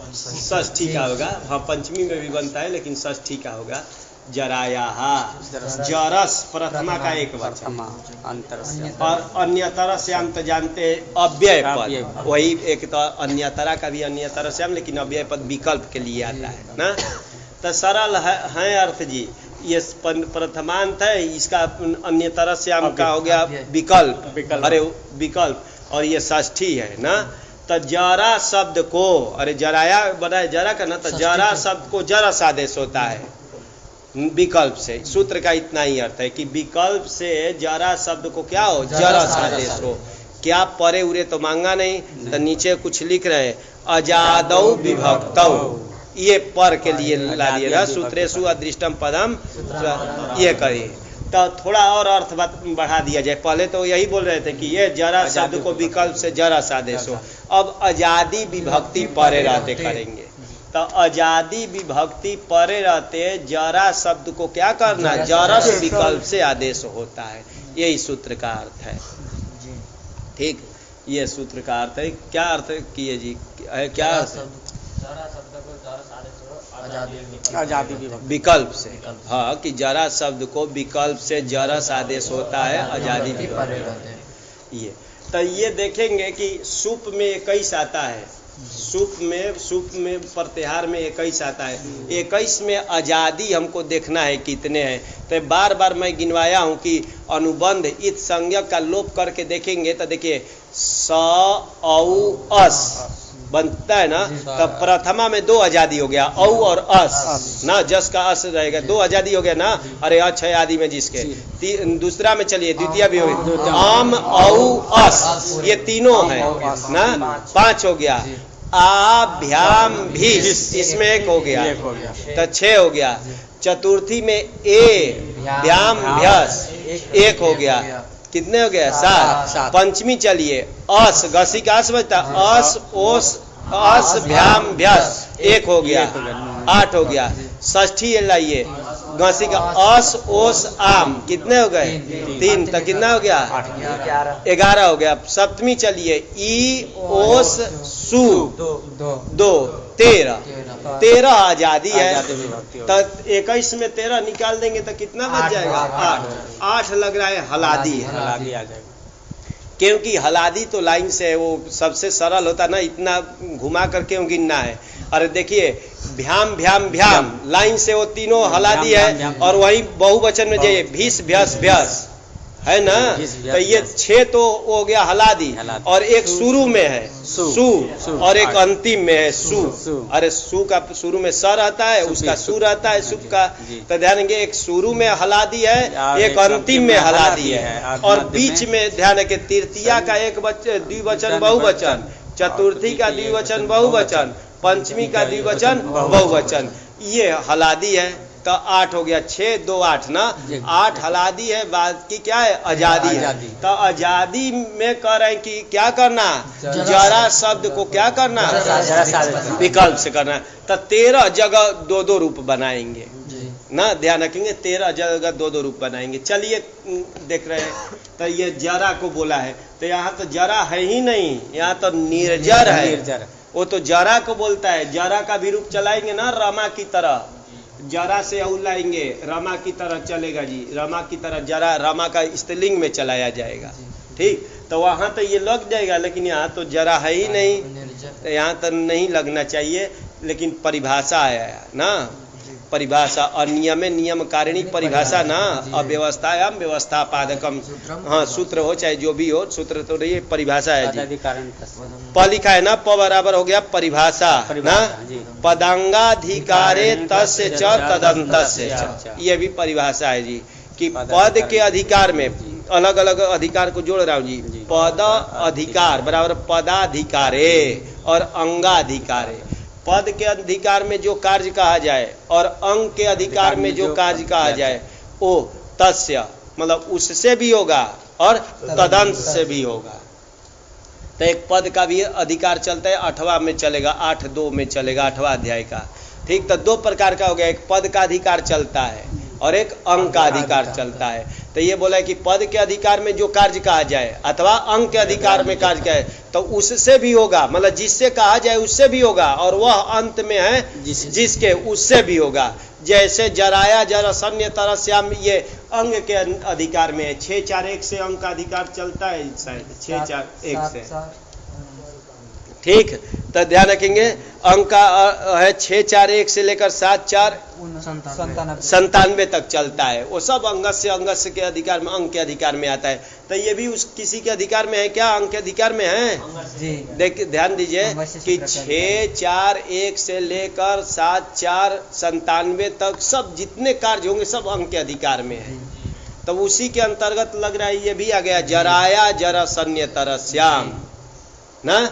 षष्ठी का होगा। हाँ पंचमी में भी बनता है लेकिन षष्ठी का होगा। जराया जरस प्रथमा का एक वचन और अन्यतरस्याम तो जानते अव्यय पद, वही एक तो अन्यतरा का भी अन्यतरस्याम लेकिन अव्यय पद विकल्प के लिए आता है ना। तो सरल है अर्थ जी। ये प्रथमांत है, इसका अन्यतरस्याम का हो गया विकल्प, अरे विकल्प, और ये षष्ठी है ना। तो जरा शब्द को, अरे जराया बना है जरा का ना, तो जरा शब्द को जरस आदेश होता है विकल्प से। सूत्र का इतना ही अर्थ है कि विकल्प से जरा शब्द को क्या हो? जरस आदेश हो। क्या परे उरे तो मांगा नहीं, तो नीचे कुछ लिख रहे हैं अजादौ विभक्तौ, ये पर के लिए ला दिए ना। सूत्रेषु अदृष्टम पदम ये करिए तो थोड़ा और अर्थ बढ़ा दिया जाए। पहले तो यही बोल रहे थे कि ये जरा शब्द को विकल्प से जरस आदेश हो, अब आजादी विभक्ति परे रहते करेंगे। तो आजादी विभक्ति परे रहते जरा शब्द को क्या करना? जरस विकल्प से आदेश होता है। यही सूत्र का अर्थ है। ठीक, ये सूत्र का अर्थ है। क्या अर्थ किए जी? क्या अर्थ? आजादी विकल्प से। हाँ कि जरा शब्द को विकल्प से जरस आदेश होता है, आजादी विकल्प। ये तो ये देखेंगे कि सुप में 21 आता है, सुप में प्रत्याहार में 21 आता है। 21 में आजादी हमको देखना है कितने हैं। तो बार बार मैं गिनवाया हूँ कि अनुबंध इत संज्ञक का लोप करके देखेंगे तो देखिए स औ अस बनता है ना। तो प्रथमा में 2 आजादी हो गया, औ और अस ना, जस का अस रहेगा, 2 आजादी हो गया ना। अरे अक्षय आदि में जिसके दूसरा में चलिए द्वितीय भी हो गया, आम औ अस, ये तीनों है ना, 5 हो गया। आ भ्याम भीस, इसमें 1 हो गया तो 6 हो गया। चतुर्थी में ए भ्याम भ्यस 1 हो गया, कितने हो गया? 7। पंचमी चलिए अस, घसी का अस बचता, अस ओस अस भ्याम भ्यस 1 हो गया, 8 हो गया। षष्ठी लाइए घसी का अस ओस आम, कितने हो गए? 3, तो कितना हो गया? 11 हो गया। सप्तमी चलिए ई ओस सु 2 13 आजादी है। तो 21 में 13 निकाल देंगे तो कितना बच जाएगा? 8 लग रहा है हलादी है, क्योंकि हलादी तो लाइन से है, वो सबसे सरल होता ना, इतना घुमा कर क्यों गिनना है। अरे देखिए भ्याम भ्याम भ्याम लाइन से वो तीनों हलादी है, और वही बहुवचन में जाइए भीस भ्यस भ्यस है ना। तो ये 6 तो हो गया हलादी, और एक शुरू में है सु, और एक अंतिम में है सु। अरे सु का शुरू में स रहता है, उसका सु रहता है सुप का। तो ध्यान देंगे एक शुरू में हलादी है, एक अंतिम में हलादी है, और बीच में ध्यान रखें तृतीया का एक द्विवचन बहुवचन, चतुर्थी का द्विवचन बहुवचन, पंचमी का द्विवचन बहुवचन, ये हलादी है। तो 8 हो गया, 6 2 8 ना, 8 हलादी है, बाकी क्या है? आजादी है। तो आजादी में कह रहे हैं कि क्या करना? जरा शब्द को क्या करना? विकल्प से करना। तो 13 जगह 2-2 रूप बनाएंगे ना, ध्यान रखेंगे 13 जगह 2-2 रूप बनाएंगे। चलिए देख रहे हैं तो ये जरा को बोला है, तो यहाँ तो जरा है ही नहीं, यहाँ तो निर्जर है। वो तो जरा को बोलता है, जरा का भी रूप चलाएंगे ना रमा की तरह, जरा से औ लाएंगे रमा की तरह चलेगा जी, रमा की तरह जरा, रमा का स्त्रीलिंग में चलाया जाएगा। ठीक, तो वहां तो ये लग जाएगा, लेकिन यहाँ तो जरा है ही नहीं, तो यहाँ तो नहीं लगना चाहिए। लेकिन परिभाषा है ना, परिभाषा अनियमे नियम कारिणी परिभाषा ना, अव्यवस्थायाम व्यवस्था पादकम। हाँ सूत्र हो चाहे जो भी हो, सूत्र तो नहीं, परिभाषा है जी। प लिखा है ना, प बराबर हो गया परिभाषा ना, पदांगाधिकारे तस्य च तदंतस्य च, ये भी परिभाषा है जी कि पद के अधिकार में अलग अलग अधिकार को जोड़ रहा हूँ जी। पद अधिकार बराबर पदाधिकारे और अंगाधिकारे। पद के अधिकार में जो कार्य कहा जाए और अंग के अधिकार में जो कार्य कहा जाए वो तस्य मतलब उससे भी होगा और तदंत से भी होगा। तो एक पद का भी अधिकार चलता है, 8वां में चलेगा, 8.2 में चलेगा, 8वां अध्याय का। ठीक, तो 2 प्रकार का हो गया। एक पद का अधिकार चलता है, और एक अंग का अधिकार चलता है। तो ये बोला है कि पद के अधिकार में जो कार्य कहा जाए अथवा अंग के अधिकार में कार्य कहे तो उससे भी होगा, मतलब जिससे कहा जाए उससे भी होगा, और वह अंत में है जिसके उससे भी होगा। जैसे जराया जरासन्य तरस्याम ये अंग के अधिकार में है, 6-4-1 से अंग का अधिकार चलता है शायद 6-4-1 से, ठीक। तो ध्यान रखेंगे अंक का है 6-4-1 से लेकर 7-4-97 तक चलता है। वो सब अंगस्य के अधिकार में, अंग के अधिकार में आता है। तो ये भी उस किसी के अधिकार में है क्या? अंग के अधिकार में है। देखिए ध्यान दीजिए कि 6-4-1 से लेकर 7-4-97 तक सब जितने कार्य होंगे सब अंग के अधिकार में है। तो उसी के अंतर्गत लग रहा है ये भी आ गया जराया जरासन्य तरस्याम ना,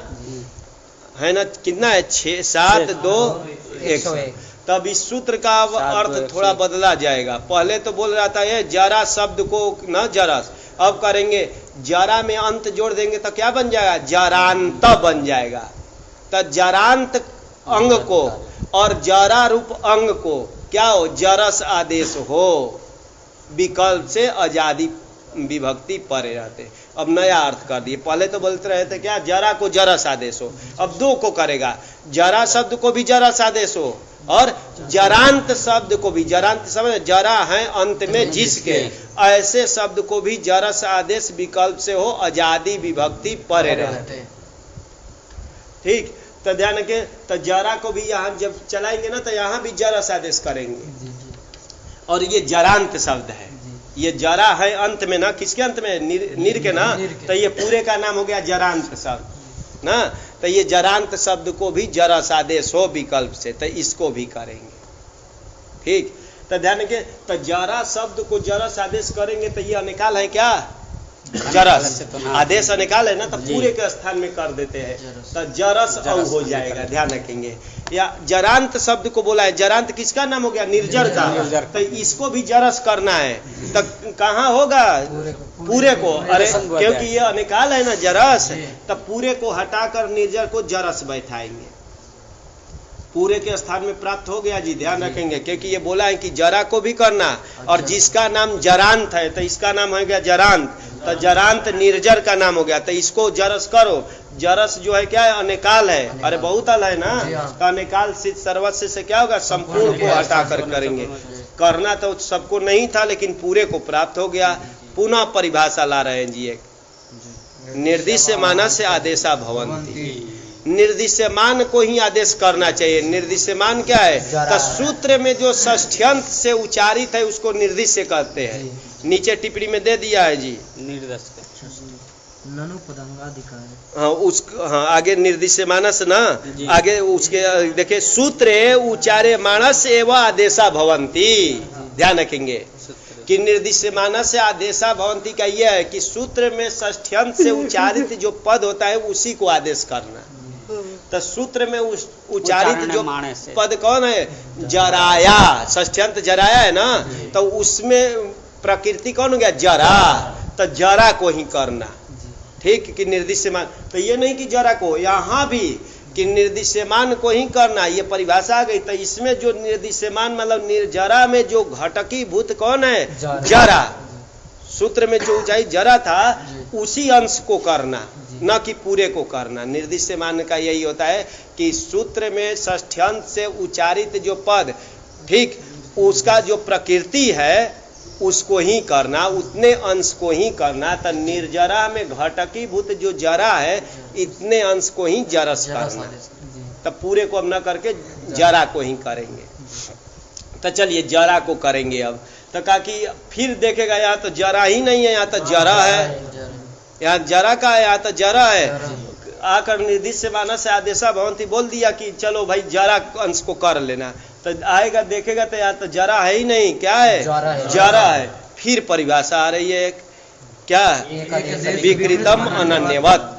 है ना? कितना है? 6-7-2-1। तब इस सूत्र का अर्थ थोड़ा बदला जाएगा। पहले तो बोल रहा था ये जरा शब्द को न जरस, अब करेंगे जरा में अंत जोड़ देंगे तो क्या बन जाएगा? जरांत बन जाएगा। तो जरांत अंग को और जरा रूप अंग को क्या हो? जरस आदेश हो, विकल्प से आजादी विभक्ति परे रहते। अब नया अर्थ कर दिए। पहले तो बोलते रहे थे क्या? जरा को जरस आदेश हो, अब दो को करेगा। जरा शब्द को भी जरस आदेश हो और जरांत शब्द को भी, जरांत शब्द जरा है अंत में जिसके, ऐसे शब्द को भी जरस आदेश विकल्प से हो, आजादी विभक्ति परे रहते। ठीक। तो ध्यान के तो जरा को भी यहाँ जब चलाएंगे ना तो यहाँ भी जरस आदेश करेंगे। और ये जरांत शब्द है, ये जरा है अंत में ना, किसके अंत में? निर के ना। तो ये पूरे का नाम हो गया जरांत शब्द ना। तो ये जरांत शब्द को भी जरस आदेश हो विकल्प से, तो इसको भी करेंगे। ठीक। तो ध्यान के तो जरा शब्द को जरस आदेश करेंगे तो ये अनिकाल है क्या? जरस आदेश अनिकाल है ना, तो पूरे के स्थान में कर देते हैं तो जरस औ हो जाएगा। ध्यान रखेंगे। या जरांत शब्द को बोला है, जरांत किसका नाम हो गया? निर्जर का। तो इसको भी जरस करना है तो कहाँ होगा? पूरे को। अरे क्योंकि ये अनिकाल है ना जरस, तो पूरे को हटाकर निर्जर को जरस बैठाएंगे, पूरे के स्थान में प्राप्त हो गया जी। ध्यान रखेंगे क्योंकि ये बोला है कि जरा को भी करना, और जिसका नाम जरांत है तो इसका नाम हो गया जरांत। तो जरांत निर्जर का नाम हो गया, तो इसको जरस करो। जरस जो है क्या है? अनिकाल है। अरे बहुत अल है ना, तो अनिकाल सिद्ध सर्वस्व से क्या होगा? संपूर्ण को हटाकर करेंगे। करना तो सबको नहीं था लेकिन पूरे को प्राप्त हो गया। पुनः परिभाषा ला रहे हैं जी एक, निर्दिश्यमान से आदेशा भवन्ति। निर्दिश्यमान को ही आदेश करना चाहिए। निर्दिश्यमान क्या है? तो सूत्र में जो षष्ठ्यंत से उच्चारित है उसको निर्दिश्य कहते हैं। नीचे टिप्पणी में दे दिया है जी, निर्दश हाँ हाँ आगे निर्दिश्यमानस ना, आगे उसके देखिए सूत्र उच्चारे मानस एवं आदेशा भवंती। ध्यान रखेंगे कि निर्दिश्यमान से आदेशा भवंती का यह है कि सूत्र में षष्ठ्यंत से उच्चारित जो पद होता है उसी को आदेश करना। तो सूत्र में उच्चारित जो पद कौन है? जराया। षष्ठ्यंत जराया है ना, तो उसमें प्रकृति कौन हो गया? जरा। तो जरा को ही करना। ठीक कि निर्दिश्यमान, तो ये नहीं कि जरा को, यहाँ भी कि निर्दिश्यमान को ही करना, ये परिभाषा आ गई। तो इसमें जो निर्दिश्यमान मतलब निर्जरा में जो घटकी भूत कौन है? जरा। सूत्र में जो ऊंचाई जरा था उसी अंश को करना, न कि पूरे को करना। निर्दिश्यमान का यही होता है कि सूत्र में षष्ठ्यंत से उच्चारित जो पद, ठीक, उसका जो प्रकृति है उसको ही करना, उतने अंश को ही करना। तो निर्जरा में घटकी भूत जो जरा है इतने अंश को ही जरस करना। तो पूरे को अब न करके जरा को ही करेंगे। तो चलिए जरा को करेंगे अब। तो कहा कि फिर देखेगा यहाँ तो जरा ही नहीं है, यहाँ तो जरा है, यहाँ जरा का है, यहाँ तो जरा है। आकर निर्दिश्यमान से आदेशा भवंती बोल दिया कि चलो भाई जरा अंश को कर लेना। तो आएगा देखेगा तो यहाँ तो जरा है ही नहीं, क्या है? जरा है। फिर परिभाषा आ रही है क्या? विकृतम अनन्यवत।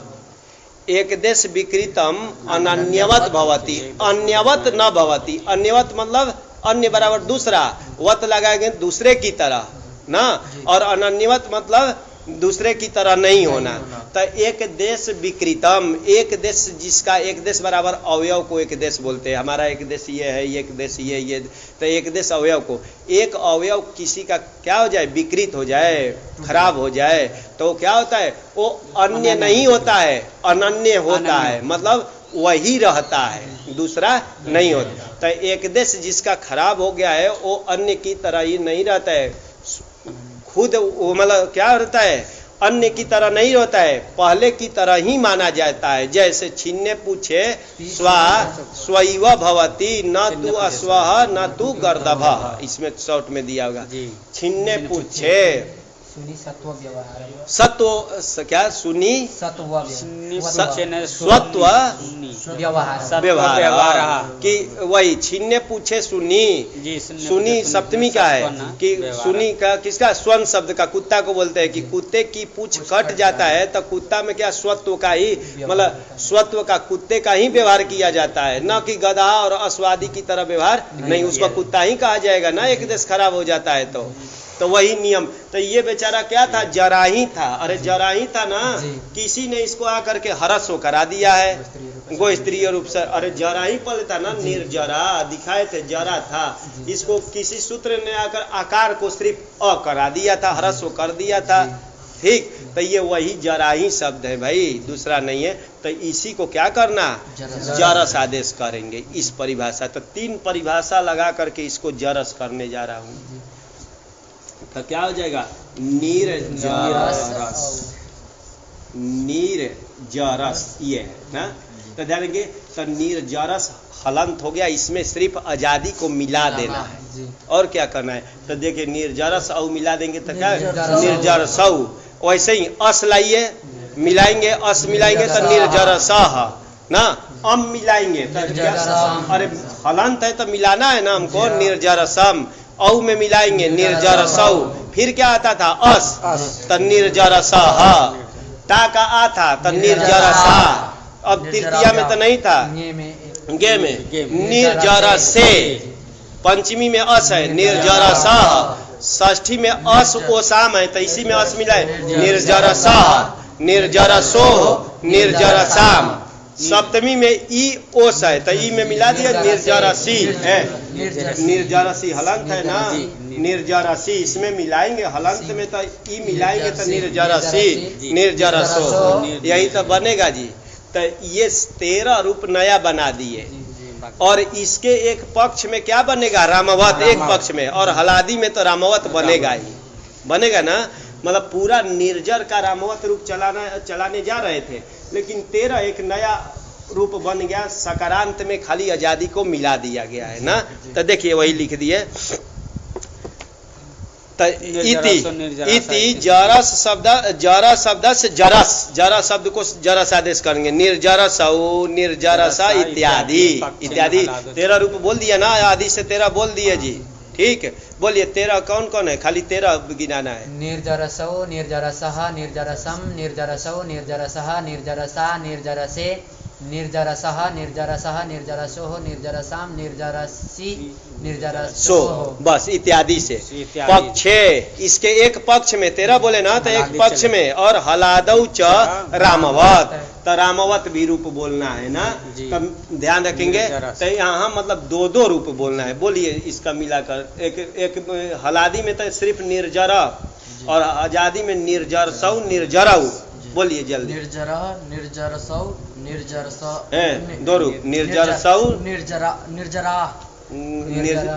एक देश विकृतम अनन्यवत भवती, अन्यवत न भवती। अन्यवत मतलब अन्य बराबर दूसरा, वत लगाएंगे दूसरे की तरह ना, और अनन्यवत मतलब दूसरे की तरह नहीं होना। तो एक देश विकृतम, एक देश जिसका एक देश बराबर अवयव को एक देश बोलते हैं। हमारा एक देश ये है, एक देश ये, तो एक देश अवयव को, एक अवयव किसी का क्या हो जाए, विकृत हो जाए, खराब हो जाए, तो क्या होता है, वो अन्य नहीं होता है, अनन्य होता है, मतलब वही रहता है, दूसरा नहीं होता। तो एक देश जिसका खराब हो गया है वो अन्य की तरह ही नहीं रहता है, खुद मतलब क्या रहता है, अन्य की तरह नहीं रहता है, पहले की तरह ही माना जाता है। जैसे छिन्ने पूछे स्वा स्वैव भवती, न तू अस्वह न तू गर्दभ, इसमें शॉर्ट में दिया होगा। छिन्ने पूछे सुनी सत्व व्यवहार, सत्व क्या सुनी सत्व स्वत्व व्यवहार कि वही छिन्ने पूछे सुनी, सुनी सप्तमी का है कि सुनी का किसका, स्वर्ण शब्द का, कुत्ता को बोलते हैं कि कुत्ते की पूछ कट जाता है तो कुत्ता में क्या स्वत्व का ही, मतलब स्वत्व का कुत्ते का ही व्यवहार किया जाता है, न कि गधा और अश्वादी की तरह व्यवहार नहीं, उसको कुत्ता ही कहा जाएगा ना एक देश खराब हो जाता है तो वही नियम। तो ये बेचारा क्या था, जराही था, अरे जराही था ना, किसी ने इसको आकर के हरस हो करा दिया है, गो स्त्रीय रूप से, अरे जराही पहले था ना, निर्जरा दिखाए थे, जरा था, इसको किसी सूत्र ने आकर आकार को सिर्फ अ करा दिया था, हरस हो कर दिया था, ठीक। तो ये वही जराही शब्द है भाई, दूसरा नहीं है। तो इसी को क्या करना, जरस आदेश करेंगे, इस परिभाषा। तो 3 परिभाषा लगा करके इसको जरस करने जा रहा हूँ। तो क्या हो जाएगा, निर्जरस, निर्जरस ये है ना। तो ध्यान रखिए, तो निर्जरस हलंत हो गया, इसमें सिर्फ आजादी को मिला देना है और क्या करना है। तो देखिए निर्जरस औ मिला देंगे तो क्या, निर्जरस। वैसे ही अस लाइए, मिलाएंगे, अस मिलाएंगे तो निर्जरस ना, अम मिलाएंगे तो क्या, अरे हलंत है तो मिलाना है ना हमको, निर्जरसम, औ में मिलाएंगे निर्जरसौ, फिर क्या आता था अस, तो निर्जरसः, ता का आ था तो निर्जरसा, अब तृतीया में तो नहीं था, गे में निर्जरसे, पंचमी में अस है निर्जरसः, षष्ठी में अस ओसाम है तो इसी में अस मिला है, निर्जरसः, निर्जरसोः, निर्जरसाम। सप्तमी में ई ओस है तो ई में मिला दिया निर्जरसी है, निर्जरसी हलंत है ना, निर्जरसी इसमें मिलाएंगे, हलंत में तो ई मिलाएंगे तो निर्जरसी, निर्जरसो, यही तो बनेगा जी। तो ये 13 रूप नया बना दिए, और इसके एक पक्ष में क्या बनेगा, रामवत एक पक्ष में, और हलादी में तो रामवत बनेगा ही, बनेगा ना। मतलब पूरा निर्जर का रामवत रूप चलाने जा रहे थे, लेकिन 13 एक नया रूप बन गया, सकारांत में खाली आजादी को मिला दिया गया है ना। तो देखिए वही लिख दिए, इति जरस शब्द, जरा शब्द से जरस, जरा शब्द को जरस आदेश करेंगे, निर्जरसौ, निर्जरसा इत्यादि इत्यादि। 13 रूप बोल दिया ना, आदि से 13 बोल दिए जी, ठीक है। बोलिए 13 कौन कौन है, खाली 13 गिनाना है। निर्जरसौ, निर्जरसः, निर्जरसम, निर्जरसौ, निर्जरसः, निर्जरसा, निर्जरसे, निर्जरसः, निर्जरसः, निर्जरसोः, निर्जरसाम, निर्जरसी, निर्जरसो, बस इत्यादि से पक्षे, इसके एक पक्ष में 13 बोले ना, तो एक पक्ष में, और हलादौ च रामवत, तो रामवत भी रूप बोलना है ना। तो ध्यान रखेंगे, तो यहाँ मतलब 2 रूप बोलना है। बोलिए इसका मिलाकर, एक हलादी में तो सिर्फ निर्जर और आजादी में निर्जरसौ, निर्जरौ। बोलिए जल्दी, निर्जरा, निर्जरसौ, निर्जरस, 2 रूप, निर्जरसौ, निर्जरा, निर्जरा,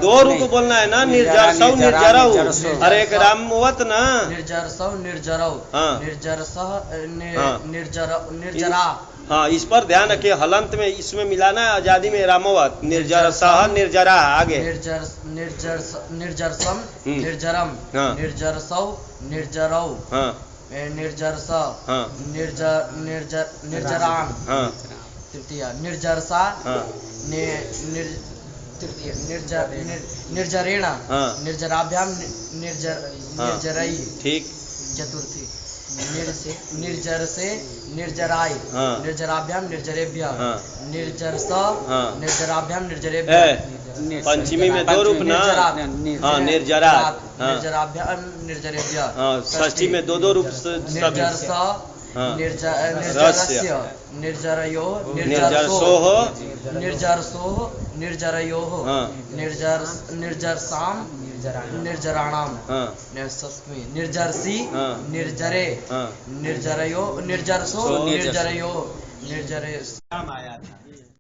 2 रूप बोलना है ना, निर्जरसौ, निर्जरौ, अरे एक रामवत ना, निर्जरसौ, निर्जरौ, निर्जरसः, निर्जरा। हाँ, इस पर ध्यान रखिए, हलंत में इसमें मिलाना है, आजादी में रामवत, निर्जरसः, निर्जरा, आगे निर्जरसम, निर्जरम, निर्जरसौ, निर्जरौ, निर्जरस, निर्जराम, तृतीय निर्जरसा, तृतीय निर्जरेण, निर्जराभ्याम, निर्जरई, ठीक। चतुर्थी निर्जरसे निर्जराय हाँ। निर्जराभ्याम निर्जरेभ्यः हाँ। निर्जरस हाँ। निर्जराभ्याम निर्जरेभ्यः पंचमी में 2 रूप ना। हाँ, निर्जरा। हाँ। निर्जराभ्याम निर्जरेभ्यः हाँ, षष्ठी में 2 रूप से निर्जरस हाँ। निर्जरस्य निर्जरयो निर्जरसोः निर्जरसोः निर्जरयोः हाँ। निर्जरसाम निर्जराणाम हाँ। निर्जरसी हाँ। निर्जरे हाँ। निर्जरयो निर्जरसो सो निर्जरयो निर्जरे आया था।